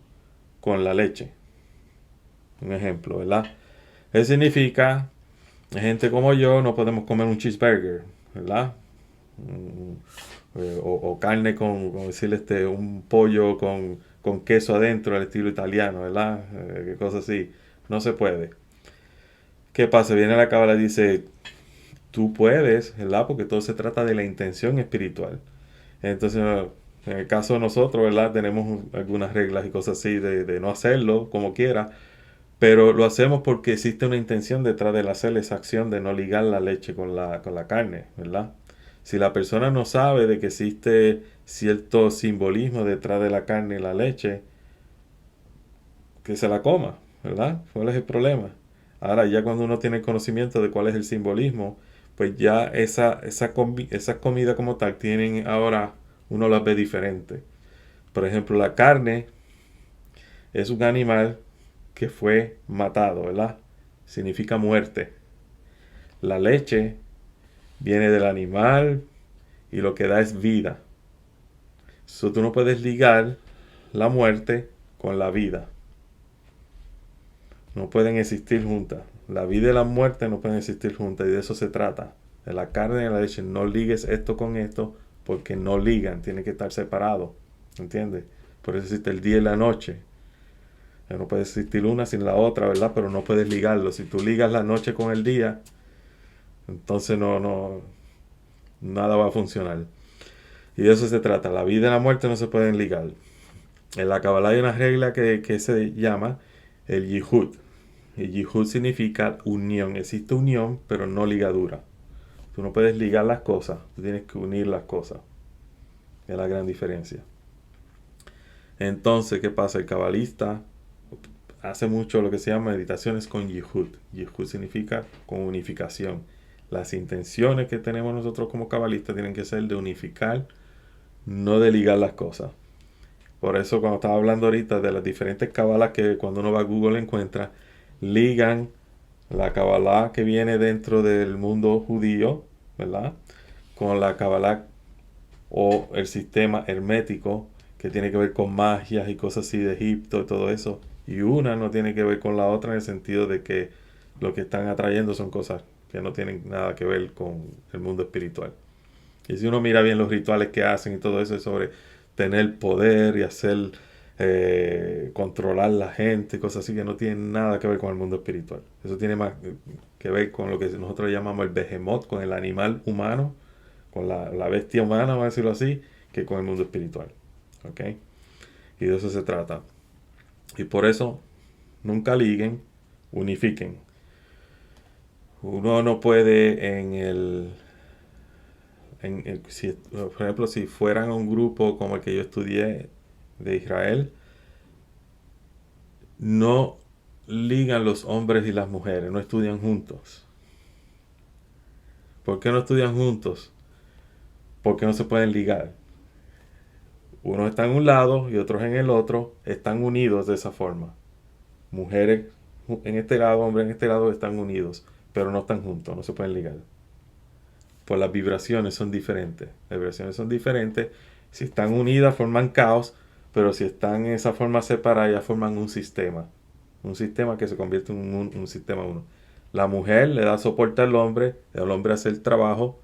con la leche. Un ejemplo, ¿verdad? Eso significa, gente como yo no podemos comer un cheeseburger, ¿verdad? O carne como decirle un pollo con queso adentro, al estilo italiano, ¿verdad? Qué cosa así. No se puede. ¿Qué pasa? Viene la cábala y dice, tú puedes, ¿verdad? Porque todo se trata de la intención espiritual. Entonces, en el caso de nosotros, ¿verdad? Tenemos algunas reglas y cosas así de no hacerlo como quiera, pero lo hacemos porque existe una intención detrás de hacer esa acción de no ligar la leche con la carne, ¿verdad? Si la persona no sabe de que existe cierto simbolismo detrás de la carne y la leche, que se la coma, ¿verdad? ¿Cuál es el problema? Ahora, ya cuando uno tiene conocimiento de cuál es el simbolismo, pues ya esa comida como tal tienen ahora, uno las ve diferente. Por ejemplo, la carne es un animal que fue matado, ¿verdad? Significa muerte. La leche viene del animal y lo que da es vida. So, tú no puedes ligar la muerte con la vida. No pueden existir juntas. La vida y la muerte no pueden existir juntas, y de eso se trata. De la carne y la leche. No ligues esto con esto porque no ligan. Tienen que estar separados. ¿Entiendes? Por eso existe el día y la noche. No puede existir una sin la otra, ¿verdad? Pero no puedes ligarlo. Si tú ligas la noche con el día, entonces nada va a funcionar. Y de eso se trata. La vida y la muerte no se pueden ligar. En la Kabbalah hay una regla que se llama el Yihud. El Yihud significa unión. Existe unión, pero no ligadura. Tú no puedes ligar las cosas, tú tienes que unir las cosas. Es la gran diferencia. Entonces, ¿qué pasa? El cabalista hace mucho lo que se llama meditaciones con Yihud. Yihud significa con unificación. Las intenciones que tenemos nosotros como cabalistas tienen que ser de unificar, no de ligar las cosas. Por eso cuando estaba hablando ahorita de las diferentes cabalas que cuando uno va a Google encuentra, ligan la cabalá que viene dentro del mundo judío, ¿verdad? Con la cabalá o el sistema hermético que tiene que ver con magias y cosas así de Egipto y todo eso. Y una no tiene que ver con la otra en el sentido de que lo que están atrayendo son cosas que no tienen nada que ver con el mundo espiritual. Y si uno mira bien los rituales que hacen y todo eso es sobre tener poder y hacer controlar la gente, cosas así que no tienen nada que ver con el mundo espiritual. Eso tiene más que ver con lo que nosotros llamamos el behemoth, con el animal humano, con la bestia humana, vamos a decirlo así, que con el mundo espiritual. ¿Ok? Y de eso se trata. Y por eso, nunca liguen, unifiquen. Uno no puede por ejemplo, si fueran un grupo como el que yo estudié de Israel, no ligan los hombres y las mujeres, no estudian juntos. ¿Por qué no estudian juntos? Porque no se pueden ligar. Unos están en un lado y otros en el otro, están unidos de esa forma. Mujeres en este lado, hombres en este lado están unidos, pero no están juntos, no se pueden ligar. Pues las vibraciones son diferentes. Las vibraciones son diferentes. Si están unidas forman caos, pero si están en esa forma separada ya forman un sistema. Un sistema que se convierte en un sistema uno. La mujer le da soporte al hombre, el hombre hace el trabajo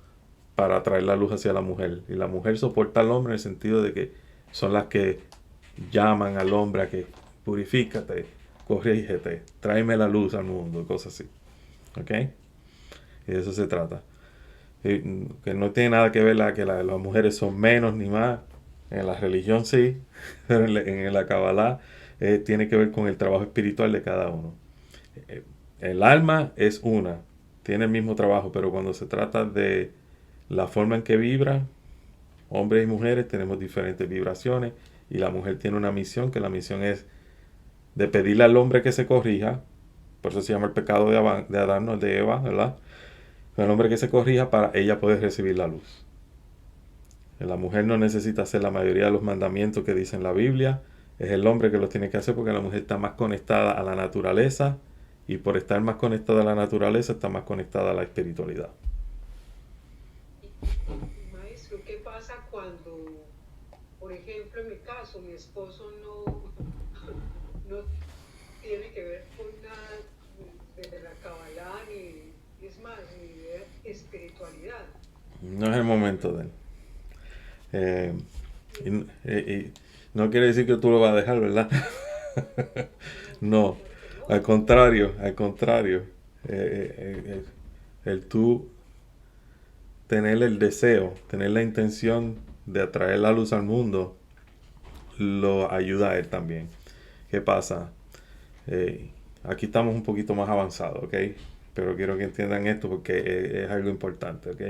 para traer la luz hacia la mujer. Y la mujer soporta al hombre en el sentido de que son las que llaman al hombre a que purifícate, corrígete, tráeme la luz al mundo, cosas así. ¿Ok? Y de eso se trata. Que no tiene nada que ver que las mujeres son menos ni más. En la religión sí, pero en la Kabbalah tiene que ver con el trabajo espiritual de cada uno. El alma es una, tiene el mismo trabajo, pero cuando se trata de la forma en que vibra, hombres y mujeres tenemos diferentes vibraciones y la mujer tiene una misión, que la misión es de pedirle al hombre que se corrija, por eso se llama el pecado de Adán, no el de Eva, ¿verdad? El hombre que se corrija para ella poder recibir la luz. La mujer no necesita hacer la mayoría de los mandamientos que dice en la Biblia, es el hombre que los tiene que hacer porque la mujer está más conectada a la naturaleza y por estar más conectada a la naturaleza está más conectada a la espiritualidad. Maestro, ¿qué pasa cuando, por ejemplo, en mi caso, mi esposo no tiene que ver con nada de la Kabbalah, ni, es más, ni de espiritualidad? No es el momento de él. Y no quiere decir que tú lo vas a dejar, ¿verdad? No, al contrario, al contrario. El tú tener el deseo, tener la intención de atraer la luz al mundo, lo ayuda a él también. ¿Qué pasa? Aquí estamos un poquito más avanzados, ¿ok? Pero quiero que entiendan esto porque es algo importante, ¿ok?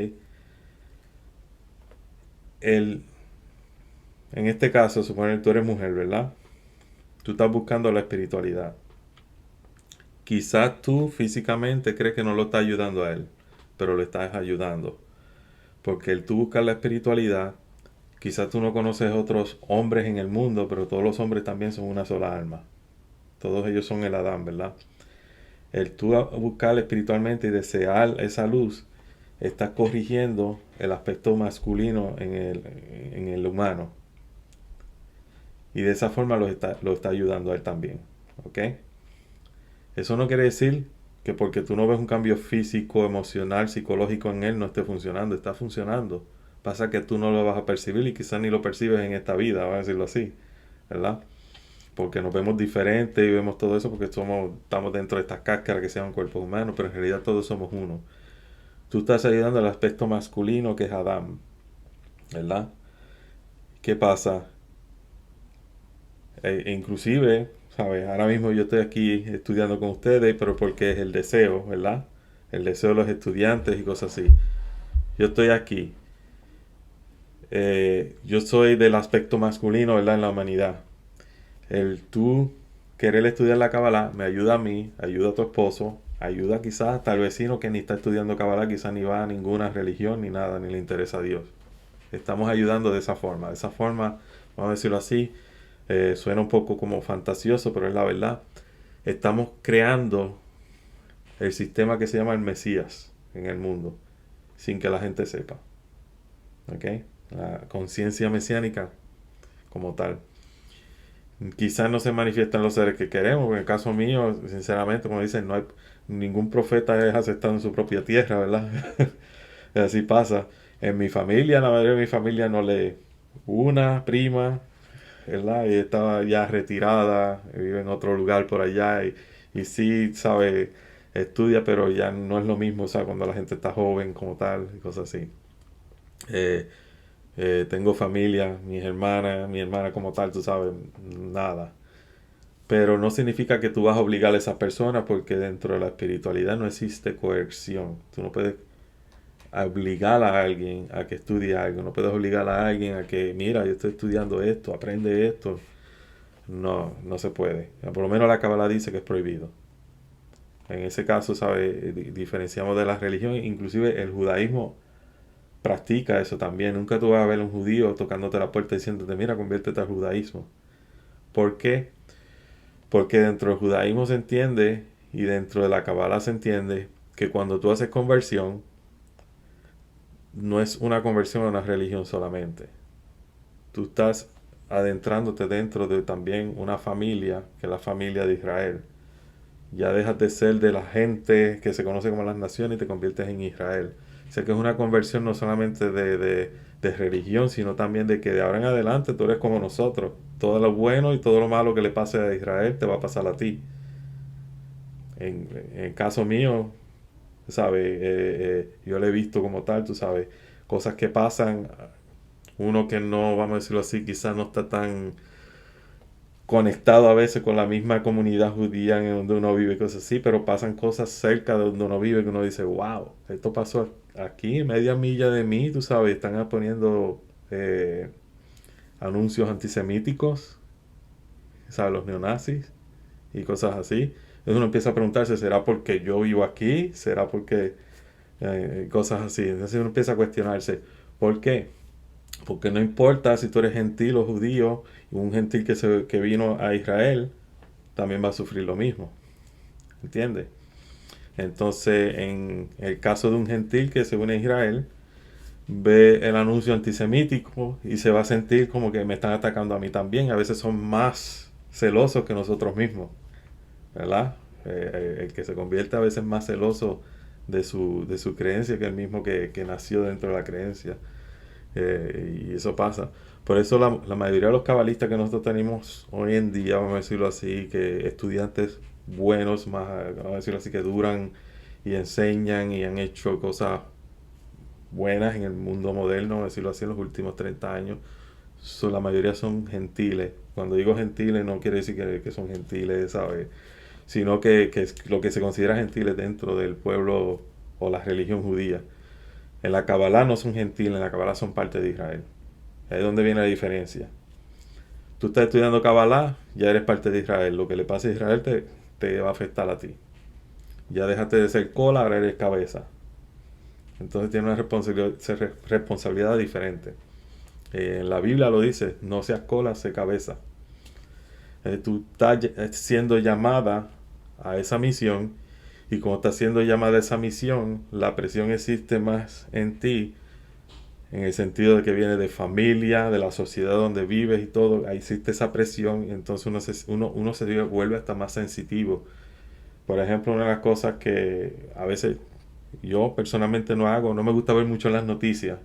En este caso, suponer que tú eres mujer, ¿verdad? Tú estás buscando la espiritualidad. Quizás tú físicamente crees que no lo estás ayudando a él, pero lo estás ayudando. Porque el tú buscar la espiritualidad, quizás tú no conoces otros hombres en el mundo, pero todos los hombres también son una sola alma. Todos ellos son el Adán, ¿verdad? El tú buscar espiritualmente y desear esa luz, estás corrigiendo el aspecto masculino en el humano. Y de esa forma lo está ayudando a él también. ¿Ok? Eso no quiere decir que porque tú no ves un cambio físico, emocional, psicológico en él no esté funcionando. Está funcionando. Pasa que tú no lo vas a percibir y quizás ni lo percibes en esta vida, vamos a decirlo así. ¿Verdad? Porque nos vemos diferentes y vemos todo eso porque estamos dentro de estas cáscaras que se llaman cuerpos humanos, pero en realidad todos somos uno. Tú estás ayudando al aspecto masculino que es Adán. ¿Verdad? ¿Qué pasa? Inclusive, ¿sabes? Ahora mismo yo estoy aquí estudiando con ustedes, pero porque es el deseo, ¿verdad? El deseo de los estudiantes y cosas así. Yo estoy aquí. Yo soy del aspecto masculino, ¿verdad? En la humanidad. El tú querer estudiar la Kabbalah me ayuda a mí, ayuda a tu esposo, ayuda quizás hasta al vecino que ni está estudiando Kabbalah, quizás ni va a ninguna religión ni nada, ni le interesa a Dios. Estamos ayudando de esa forma. De esa forma, vamos a decirlo así, suena un poco como fantasioso, pero es la verdad. Estamos creando el sistema que se llama el Mesías en el mundo, sin que la gente sepa. ¿Ok? La conciencia mesiánica como tal. Quizás no se manifiestan los seres que queremos. En el caso mío, sinceramente, como dicen, no hay ningún profeta es aceptado en su propia tierra, ¿verdad? Así pasa. En mi familia, la mayoría de mi familia no lee. Una prima, ¿verdad? Y estaba ya retirada, vive en otro lugar por allá y sí, sabe, estudia, pero ya no es lo mismo, o sea, cuando la gente está joven como tal y cosas así. Eh, Tengo familia, mi hermana como tal, tú sabes, nada. Pero no significa que tú vas a obligar a esa persona porque dentro de la espiritualidad no existe coerción. Tú no puedes obligar a alguien a que estudie algo. No puedes obligar a alguien a que, mira, yo estoy estudiando esto, aprende esto. No, no se puede. Por lo menos la Kabbalah dice que es prohibido. En ese caso, ¿sabes? Diferenciamos de la religión. Inclusive el judaísmo practica eso también. Nunca tú vas a ver a un judío tocándote la puerta diciéndote, mira, conviértete al judaísmo. ¿Por qué? Porque dentro del judaísmo se entiende y dentro de la Kabbalah se entiende que cuando tú haces conversión, no es una conversión a una religión solamente. Tú estás adentrándote dentro de también una familia, que es la familia de Israel. Ya dejas de ser de la gente que se conoce como las naciones y te conviertes en Israel. O sea que es una conversión no solamente de religión, sino también de que de ahora en adelante tú eres como nosotros. Todo lo bueno y todo lo malo que le pase a Israel te va a pasar a ti. En el caso mío, ¿sabes? Yo lo he visto como tal, tú sabes, cosas que pasan, uno que no, vamos a decirlo así, quizás no está tan conectado a veces con la misma comunidad judía en donde uno vive, cosas así, pero pasan cosas cerca de donde uno vive que uno dice, wow, esto pasó aquí, media milla de mí, tú sabes, están poniendo anuncios antisemíticos, ¿sabes? Los neonazis y cosas así. Entonces uno empieza a preguntarse, ¿será porque yo vivo aquí? ¿Será porque cosas así? Entonces uno empieza a cuestionarse, ¿por qué? Porque no importa si tú eres gentil o judío, un gentil que vino a Israel también va a sufrir lo mismo. ¿Entiendes? Entonces, en el caso de un gentil que se une a Israel, ve el anuncio antisemítico y se va a sentir como que me están atacando a mí también. A veces son más celosos que nosotros mismos, ¿verdad? El que se convierte a veces más celoso de su creencia que el mismo que nació dentro de la creencia. Y eso pasa. Por eso la mayoría de los cabalistas que nosotros tenemos hoy en día, vamos a decirlo así, que estudiantes buenos, más, vamos a decirlo así, que duran y enseñan y han hecho cosas buenas en el mundo moderno, vamos a decirlo así, en los últimos 30 años, la mayoría son gentiles. Cuando digo gentiles no quiere decir que son gentiles, ¿sabes? Sino que es lo que se considera gentiles dentro del pueblo o la religión judía. En la Kabbalah no son gentiles, en la Kabbalah son parte de Israel. Ahí es donde viene la diferencia. Tú estás estudiando Kabbalah, ya eres parte de Israel. Lo que le pase a Israel te va a afectar a ti. Ya dejaste de ser cola, ahora eres cabeza. Entonces tiene una responsabilidad diferente. En la Biblia lo dice, no seas cola, sé cabeza. Tú estás siendo llamada a esa misión y como estás siendo llamada a esa misión, la presión existe más en ti en el sentido de que viene de familia, de la sociedad donde vives y todo, ahí existe esa presión y entonces uno se vuelve hasta más sensitivo. Por ejemplo, una de las cosas que a veces yo personalmente no hago, no me gusta ver mucho las noticias,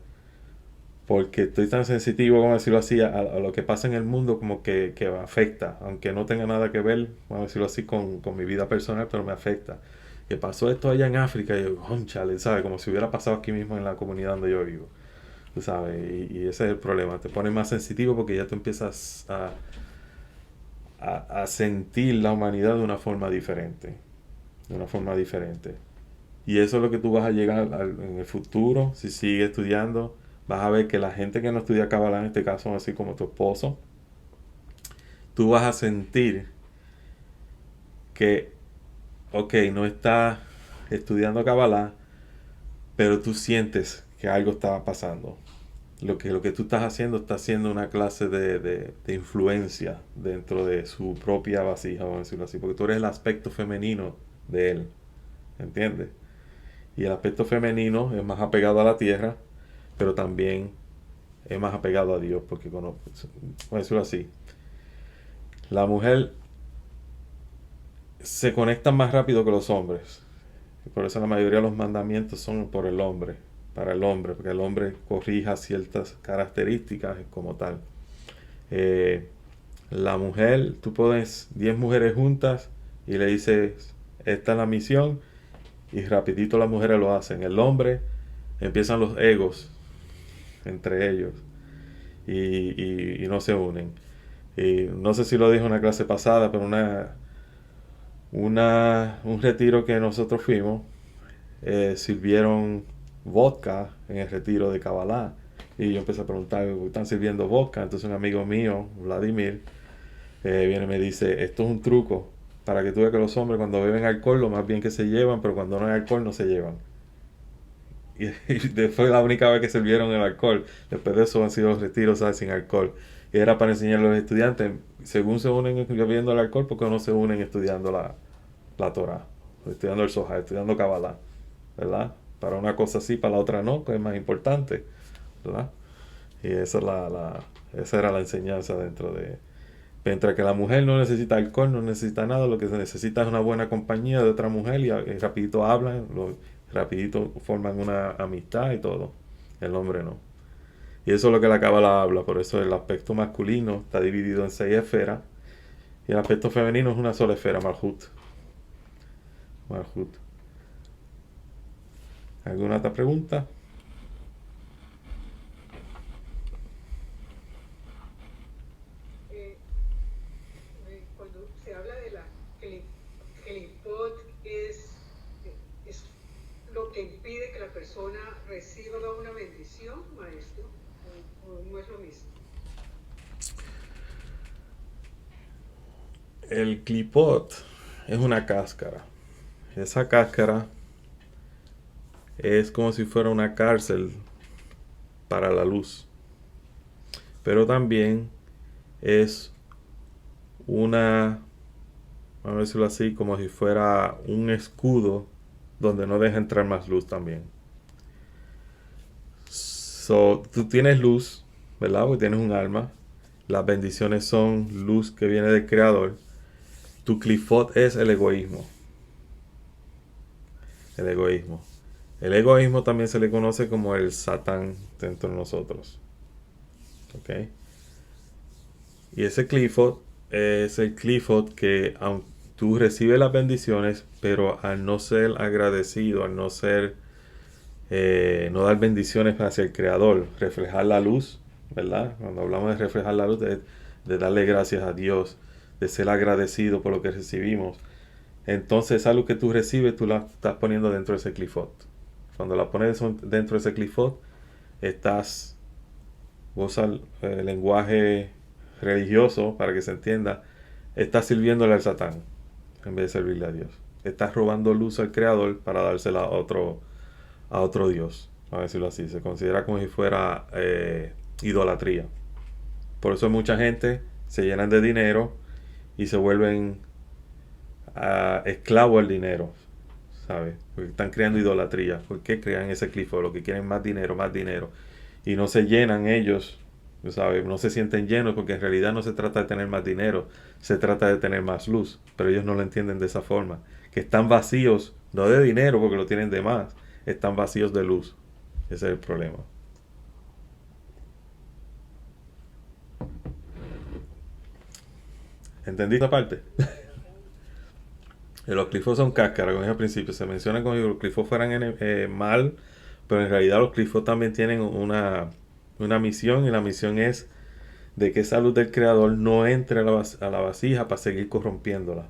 porque estoy tan sensitivo, vamos a decirlo así, a lo que pasa en el mundo como que me afecta, aunque no tenga nada que ver, vamos a decirlo así, con mi vida personal, pero me afecta. Que pasó esto allá en África y yo, conchale, ¿sabes? Como si hubiera pasado aquí mismo en la comunidad donde yo vivo. Tú sabes, y ese es el problema, te pone más sensitivo porque ya tú empiezas a sentir la humanidad de una forma diferente. Y eso es lo que tú vas a llegar en el futuro, si sigues estudiando, vas a ver que la gente que no estudia Kabbalah, en este caso así como tu esposo, tú vas a sentir que, ok, no estás estudiando Kabbalah, pero tú sientes que algo está pasando. Lo que tú estás haciendo está haciendo una clase de influencia dentro de su propia vasija, vamos a decirlo así, porque tú eres el aspecto femenino de él, ¿entiendes? Y el aspecto femenino es más apegado a la tierra, pero también es más apegado a Dios, porque vamos a decirlo así, la mujer se conecta más rápido que los hombres, y por eso la mayoría de los mandamientos son por el hombre, para el hombre, porque el hombre corrija ciertas características como tal. Eh, la mujer, tú pones 10 mujeres juntas y le dices, esta es la misión, y rapidito las mujeres lo hacen. El hombre, empiezan los egos entre ellos y no se unen. Y no sé si lo dijo en una clase pasada, pero un retiro que nosotros fuimos, sirvieron vodka en el retiro de Kabbalah. Y yo empecé a preguntar, ¿están sirviendo vodka? Entonces un amigo mío, Vladimir, viene y me dice, esto es un truco para que tú veas que los hombres cuando beben alcohol lo más bien que se llevan, pero cuando no hay alcohol no se llevan. y fue la única vez que sirvieron el alcohol. Después de eso han sido retiros, ¿sabes? Sin alcohol. Y era para enseñar a los estudiantes, según se unen bebiendo el alcohol, porque no se unen estudiando la Torah, estudiando el Zohar, estudiando Kabbalah, ¿verdad? Para una cosa sí, para la otra no, que es más importante, ¿verdad? Y esa, esa era la enseñanza dentro de... Mientras que la mujer no necesita alcohol, no necesita nada, lo que se necesita es una buena compañía de otra mujer y rapidito hablan, rapidito forman una amistad y todo. El hombre no. Y eso es lo que la Cábala habla, por eso el aspecto masculino está dividido en 6 esferas y el aspecto femenino es una sola esfera, Malhut. Malhut. ¿Alguna otra pregunta? Eh, Cuando se habla de la Kelipot es lo que impide que la persona reciba una bendición, maestro, o no es lo mismo. El clipot es una cáscara. Esa cáscara es como si fuera una cárcel para la luz. Pero también es una, vamos a decirlo así, como si fuera un escudo donde no deja entrar más luz también. So, tú tienes luz, ¿verdad? Porque tienes un alma. Las bendiciones son luz que viene del Creador. Tu clifot es el egoísmo. El egoísmo. El egoísmo también se le conoce como el Satán dentro de nosotros. ¿Ok? Y ese clifot es el clifot que aunque tú recibes las bendiciones, pero al no ser agradecido, al no ser, no dar bendiciones hacia el Creador, reflejar la luz, ¿verdad? Cuando hablamos de reflejar la luz, de darle gracias a Dios, de ser agradecido por lo que recibimos. Entonces esa luz que tú recibes, tú la estás poniendo dentro de ese clifot. Cuando la pones dentro de ese clifot, estás, usa el lenguaje religioso para que se entienda, estás sirviéndole al Satán en vez de servirle a Dios. Estás robando luz al Creador para dársela a otro Dios, a decirlo así. Se considera como si fuera idolatría. Por eso mucha gente se llenan de dinero y se vuelven esclavos al dinero, ¿sabes? Porque están creando idolatría. ¿Por qué crean ese clifo? Lo que quieren más dinero, más dinero. Y no se llenan ellos, ¿sabes? No se sienten llenos porque en realidad no se trata de tener más dinero, se trata de tener más luz. Pero ellos no lo entienden de esa forma. Que están vacíos, no de dinero porque lo tienen de más, están vacíos de luz. Ese es el problema. ¿Entendiste esta parte? Los clifos son cáscaras, como dije al principio. Se menciona como si los clifos fueran mal, pero en realidad los clifos también tienen una misión y la misión es de que esa luz del Creador no entre a la vasija para seguir corrompiéndola.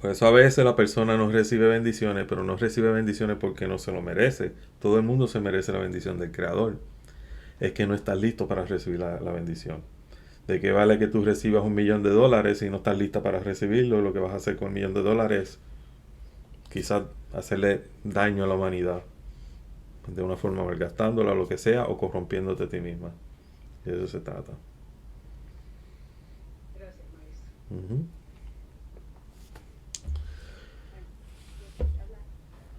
Por eso a veces la persona no recibe bendiciones, pero no recibe bendiciones porque no se lo merece. Todo el mundo se merece la bendición del Creador. Es que no estás listo para recibir la bendición. ¿De qué vale que tú recibas $1.000.000 si no estás lista para recibirlo? Lo que vas a hacer con $1.000.000 es quizás hacerle daño a la humanidad de una forma malgastándola o lo que sea o corrompiéndote a ti misma. De eso se trata. Gracias, maestro. Ujú.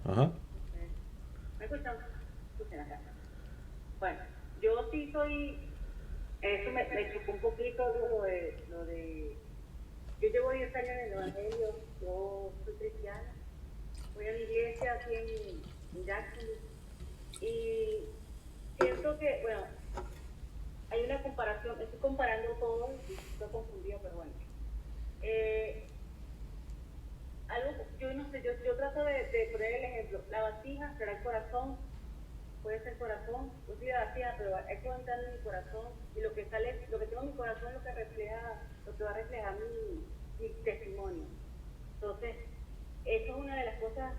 Ajá. ¿Me escuchan? Escuchen acá. Bueno, yo sí soy, eso me chocó un poquito yo llevo 10 años en el Evangelio, yo soy cristiana, voy a la iglesia aquí en Jacksonville y siento que, bueno, hay una comparación, estoy comparando todo y estoy confundido, pero bueno. Algo, yo no sé, yo trato de poner el ejemplo, la vasija será el corazón, puede ser corazón, yo soy la vasija, pero hay que entrar en mi corazón y lo que sale, lo que tengo en mi corazón es lo que refleja, lo que va a reflejar mi testimonio. Entonces, eso es una de las cosas,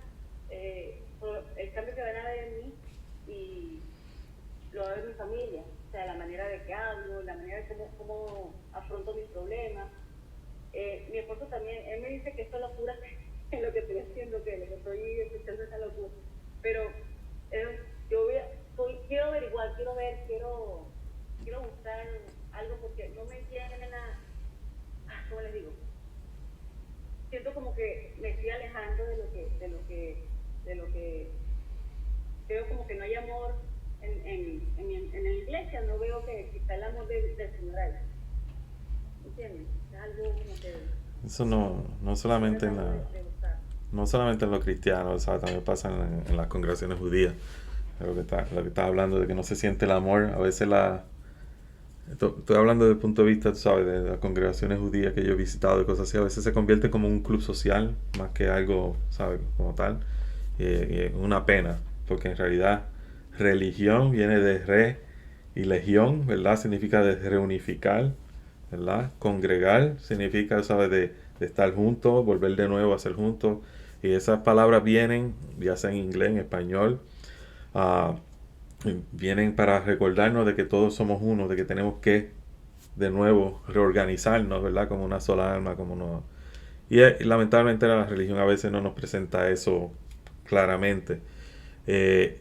el cambio que van a ver en mí y lo va a ver mi familia, o sea, la manera de que hablo, la manera de cómo afronto mis problemas. Mi esposo también, él me dice que esto es locura en lo que estoy haciendo, que lo que estoy escuchando es locura, pero tienen ¿cómo les digo? Siento como que me estoy alejando de lo que veo, como que no hay amor en la iglesia, no veo que está el amor del Señor ahí. ¿Entiendes? Es algo como que... Eso no solamente no solamente en los cristianos, ¿sabes? También pasa en las congregaciones judías. Lo que está hablando de que no se siente el amor, a veces estoy hablando desde el punto de vista, tú sabes, de las congregaciones judías que yo he visitado y cosas así, a veces se convierte como un club social más que algo, ¿sabes? Como tal. Y es una pena, porque en realidad religión viene de re y legión, ¿verdad? Significa de reunificar, ¿verdad? Congregar significa, ¿sabes? De estar juntos, volver de nuevo a ser juntos. Y esas palabras vienen, ya sea en inglés, en español, uh, vienen para recordarnos de que todos somos uno, de que tenemos que de nuevo reorganizarnos, ¿verdad? Como una sola alma, como uno. Y lamentablemente la religión a veces no nos presenta eso claramente.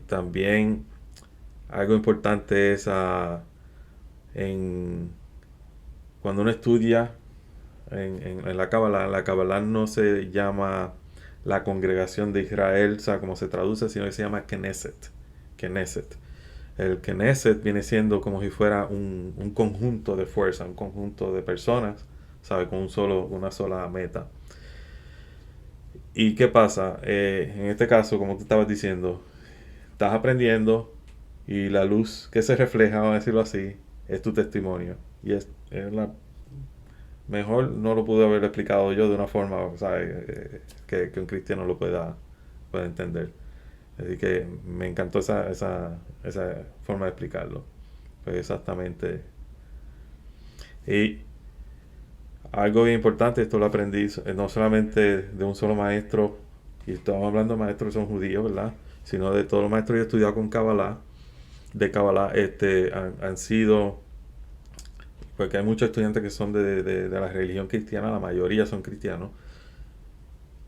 También algo importante es cuando uno estudia en la Kabbalah no se llama la congregación de Israel, o sea, como se traduce, sino que se llama Knesset. El Knesset viene siendo como si fuera un conjunto de fuerza, un conjunto de personas, ¿sabe? Con una sola meta. ¿Y qué pasa? En este caso, como tú estabas diciendo, estás aprendiendo y la luz que se refleja, vamos a decirlo así, es tu testimonio. Y es la mejor no lo pude haber explicado yo de una forma, ¿sabes? Que un cristiano lo pueda entender. Así que me encantó esa forma de explicarlo. Pues exactamente. Y algo bien importante, esto lo aprendí no solamente de un solo maestro, y estamos hablando de maestros que son judíos, ¿verdad? Sino de todos los maestros que he estudiado con Kabbalah, de Kabbalah, han sido, porque hay muchos estudiantes que son de la religión cristiana, la mayoría son cristianos,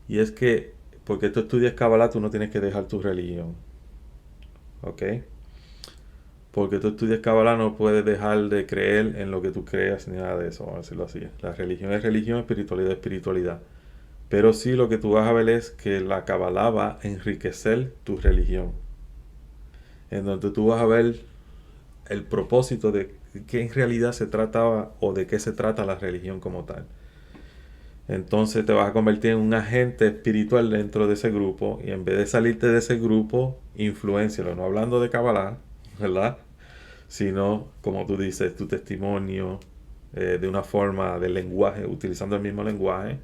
y es que, porque tú estudias Kabbalah, tú no tienes que dejar tu religión, ¿ok? Porque tú estudias Kabbalah no puedes dejar de creer en lo que tú creas ni nada de eso, vamos a decirlo así. La religión es religión, espiritualidad es espiritualidad. Pero sí lo que tú vas a ver es que la Kabbalah va a enriquecer tu religión. En donde tú vas a ver el propósito de qué en realidad se trataba o de qué se trata la religión como tal. Entonces te vas a convertir en un agente espiritual dentro de ese grupo y en vez de salirte de ese grupo, influéncialo. No hablando de Kabbalah, ¿verdad? Sino, como tú dices, tu testimonio de una forma de lenguaje, utilizando el mismo lenguaje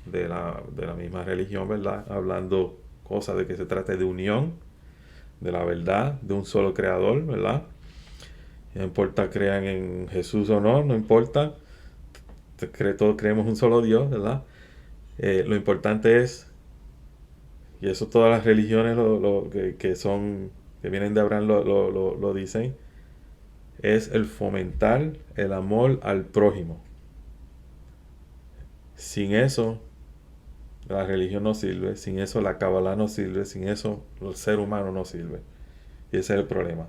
de la misma religión, ¿verdad? Hablando cosas de que se trate de unión, de la verdad, de un solo creador, ¿verdad? No importa crean en Jesús o no, no importa. Todos creemos un solo Dios, ¿verdad? Lo importante es, y eso todas las religiones que vienen de Abraham lo dicen, es el fomentar el amor al prójimo. Sin eso, la religión no sirve, sin eso la Kabbalah no sirve, sin eso el ser humano no sirve. Y ese es el problema.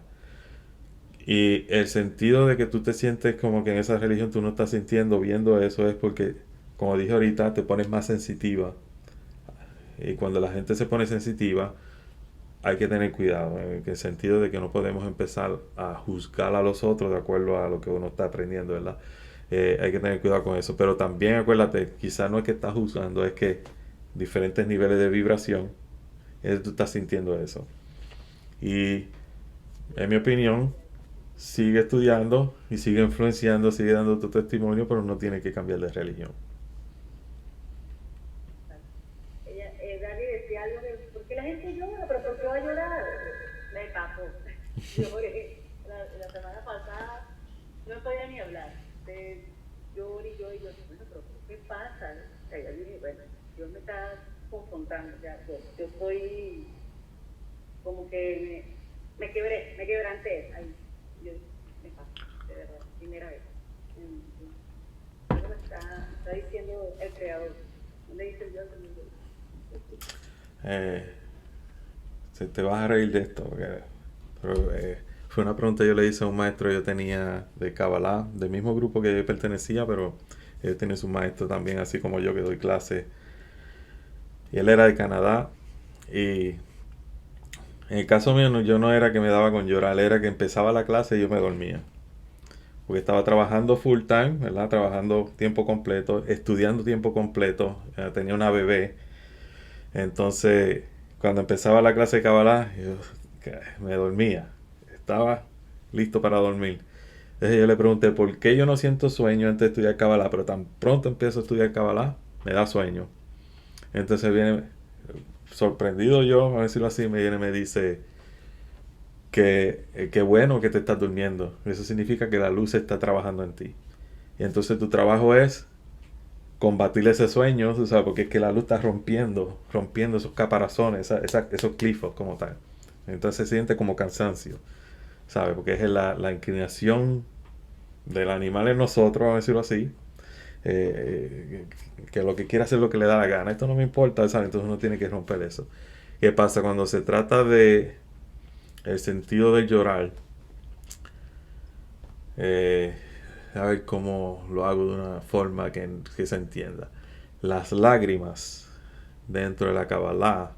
Y el sentido de que tú te sientes como que en esa religión tú no estás sintiendo, viendo eso, es porque, como dije ahorita, te pones más sensitiva. Y cuando la gente se pone sensitiva, hay que tener cuidado, en el sentido de que no podemos empezar a juzgar a los otros de acuerdo a lo que uno está aprendiendo, ¿verdad? Hay que tener cuidado con eso. Pero también acuérdate, quizás no es que estás juzgando, es que diferentes niveles de vibración, tú estás sintiendo eso. Y en mi opinión, sigue estudiando y sigue influenciando, sigue dando tu testimonio, pero no tiene que cambiar de religión. Dani decía algo de, ¿por qué la gente llora? ¿Pero por qué va a llorar? Me pasó. Lloré. La semana pasada no podía ni hablar. Lloré y yo, bueno, pero ¿qué pasa? O sea, yo dije, bueno, Dios me está confrontando. Ya, yo estoy como que me quebranté. Ahí, yo me pasó, de verdad, primera vez. Algo me está diciendo el Creador. ¿Dónde dice Dios? Se te vas a reír de esto, pero fue una pregunta que yo le hice a un maestro que yo tenía de Kabbalah, del mismo grupo que yo pertenecía, pero él tiene su maestro también, así como yo que doy clase. Y él era de Canadá. Y en el caso mío, yo no era que me daba con llorar, era que empezaba la clase y yo me dormía. Porque estaba trabajando full time, ¿verdad? Trabajando tiempo completo, estudiando tiempo completo. Tenía una bebé. Entonces, cuando empezaba la clase de Kabbalah, yo me dormía. Estaba listo para dormir. Entonces yo le pregunté, ¿por qué yo no siento sueño antes de estudiar Kabbalah? Pero tan pronto empiezo a estudiar Kabbalah, me da sueño. Entonces viene, sorprendido yo, a decirlo así, me viene y me dice que bueno que te estás durmiendo. Eso significa que la luz está trabajando en ti. Y entonces tu trabajo es combatir ese sueño, ¿tú sabes? Porque es que la luz está rompiendo esos caparazones, esos clifos como tal. Entonces se siente como cansancio, ¿sabes? Porque es la inclinación del animal en nosotros, vamos a decirlo así, que lo que quiere hacer es lo que le da la gana. Esto no me importa, ¿sabes? Entonces uno tiene que romper eso. ¿Qué pasa cuando se trata de el sentido del llorar? A ver cómo lo hago de una forma que se entienda. Las lágrimas dentro de la Kabbalah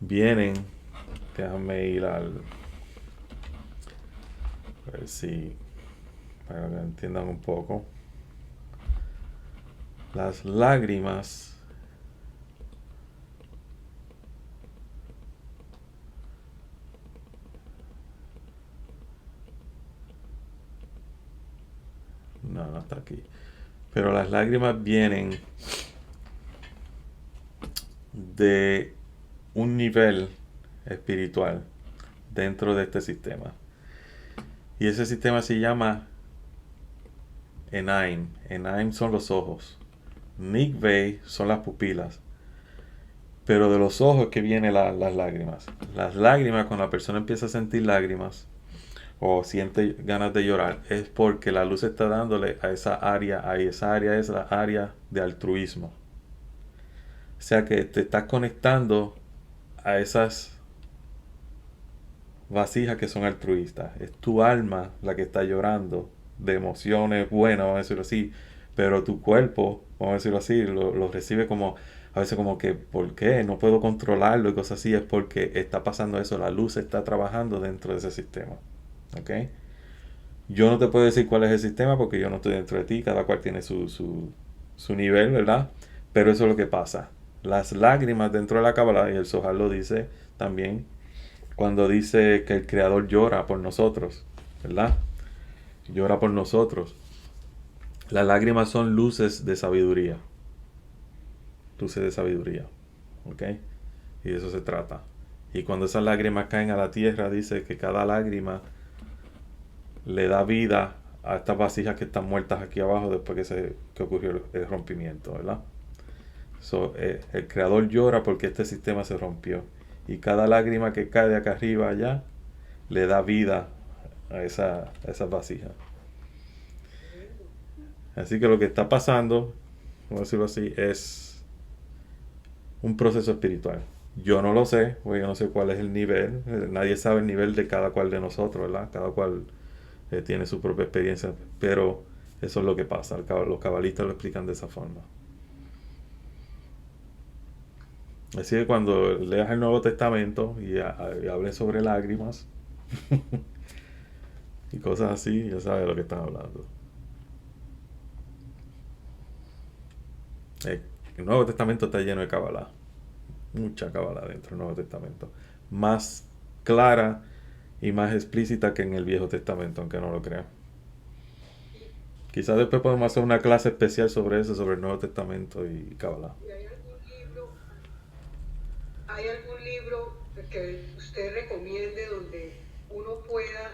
vienen, déjame ir a ver si, para que entiendan un poco. Las lágrimas no está aquí. Pero las lágrimas vienen de un nivel espiritual dentro de este sistema. Y ese sistema se llama Enaim. Enaim son los ojos. Nikvei son las pupilas. Pero de los ojos que vienen las lágrimas. Las lágrimas, cuando la persona empieza a sentir lágrimas o siente ganas de llorar, es porque la luz está dándole a esa área, ahí esa área es la área de altruismo. O sea que te estás conectando a esas vasijas que son altruistas. Es tu alma la que está llorando de emociones buenas, vamos a decirlo así, pero tu cuerpo, vamos a decirlo así, lo recibe como, a veces como que, ¿por qué? No puedo controlarlo y cosas así. Es porque está pasando eso, la luz está trabajando dentro de ese sistema. ¿Ok? Yo no te puedo decir cuál es el sistema porque yo no estoy dentro de ti, cada cual tiene su nivel, ¿verdad? Pero eso es lo que pasa. Las lágrimas dentro de la Kabbalah, y el Zohar lo dice también, cuando dice que el Creador llora por nosotros, ¿verdad? Llora por nosotros. Las lágrimas son luces de sabiduría. Luces de sabiduría. ¿Ok? Y de eso se trata. Y cuando esas lágrimas caen a la tierra, dice que cada lágrima le da vida a estas vasijas que están muertas aquí abajo después que ocurrió el rompimiento, ¿verdad? El Creador llora porque este sistema se rompió. Y cada lágrima que cae de acá arriba allá le da vida a esas vasijas. Así que lo que está pasando, vamos a decirlo así, es un proceso espiritual. Yo no lo sé, porque yo no sé cuál es el nivel. Nadie sabe el nivel de cada cual de nosotros, ¿verdad? Cada cual tiene su propia experiencia. Pero eso es lo que pasa. Los cabalistas lo explican de esa forma. Así que cuando leas el Nuevo Testamento y hables sobre lágrimas y cosas así, ya sabes de lo que están hablando. El Nuevo Testamento está lleno de Kabbalah. Mucha Kabbalah dentro del Nuevo Testamento. Más clara y más explícita que en el Viejo Testamento, aunque no lo crean. Quizás después podemos hacer una clase especial sobre eso, sobre el Nuevo Testamento y Kabbalah. ¿Y hay algún libro que usted recomiende donde uno pueda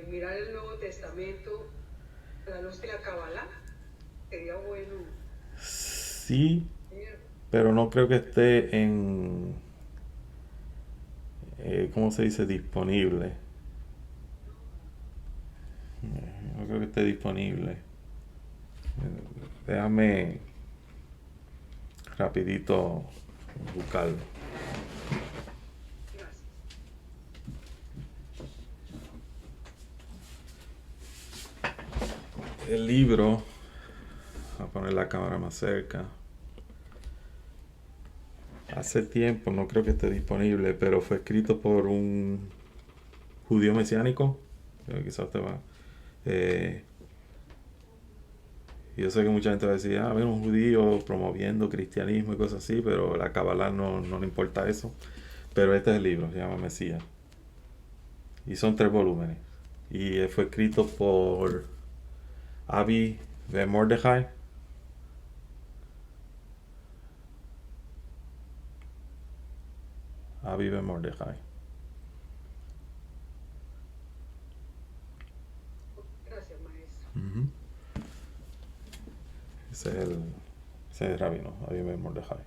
mirar el Nuevo Testamento a la luz de la Kabbalah? Sería bueno. Sí, pero no creo que esté en, ¿cómo se dice? Disponible. No creo que esté disponible. Déjame rapidito buscarlo. Gracias. el libro, voy a poner la cámara más cerca. Hace tiempo, no creo que esté disponible, pero fue escrito por un judío mesiánico. Quizás te va. Yo sé que mucha gente va a decir, ah, mira, un judío promoviendo cristianismo y cosas así, pero a la Kabbalah no le importa eso. Pero este es el libro, se llama Mesías. Y son 3 volúmenes. Y fue escrito por Avi Ben Mordechai. Avi Ben Mordechai. Gracias, maestro. Ujú. Ese es el rabino, Avi Ben Mordechai.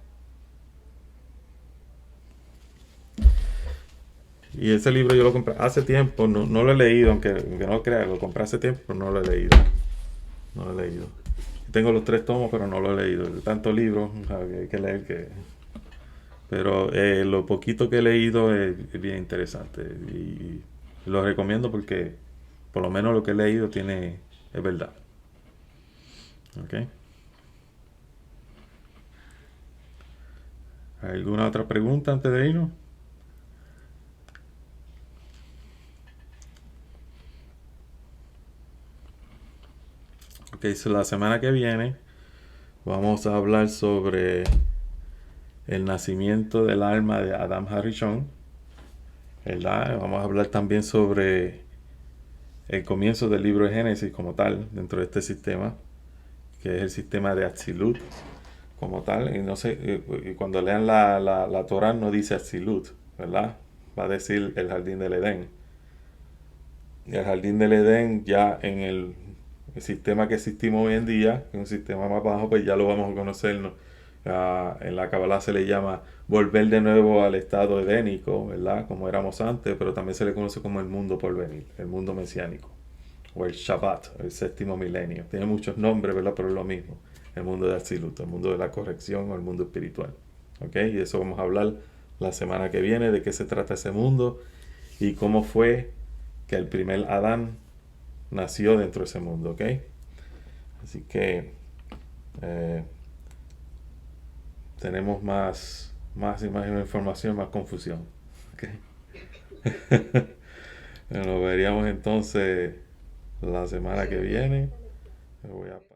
Y ese libro yo lo compré hace tiempo, no lo he leído, aunque no lo crea, lo compré hace tiempo, pero no lo he leído. No lo he leído. Tengo los 3 tomos, pero no lo he leído. Tanto libro hay que leer que... Pero lo poquito que he leído es bien interesante. Y lo recomiendo porque por lo menos lo que he leído es verdad. ¿Ok? ¿Alguna otra pregunta antes de irnos? Ok, so la semana que viene vamos a hablar sobre el nacimiento del alma de Adam Harishon, ¿verdad? Vamos a hablar también sobre el comienzo del libro de Génesis como tal, dentro de este sistema, que es el sistema de Atzilut como tal. Y no sé, y cuando lean la Torah no dice Atzilut, ¿verdad? Va a decir el jardín del Edén. Y el jardín del Edén ya en el sistema que existimos hoy en día, que es un sistema más bajo, pues ya lo vamos a conocer, ¿no? En la Kabbalah se le llama volver de nuevo al estado edénico, ¿verdad? Como éramos antes, pero también se le conoce como el mundo por venir, el mundo mesiánico, o el Shabbat, el 7º milenio. Tiene muchos nombres, ¿verdad? Pero es lo mismo, el mundo de Atzilut, el mundo de la corrección o el mundo espiritual. ¿Ok? Y de eso vamos a hablar la semana que viene, de qué se trata ese mundo y cómo fue que el primer Adán nació dentro de ese mundo, ¿ok? Así que tenemos más y más información, más confusión, ¿ok? Nos veríamos entonces la semana que viene. Me voy a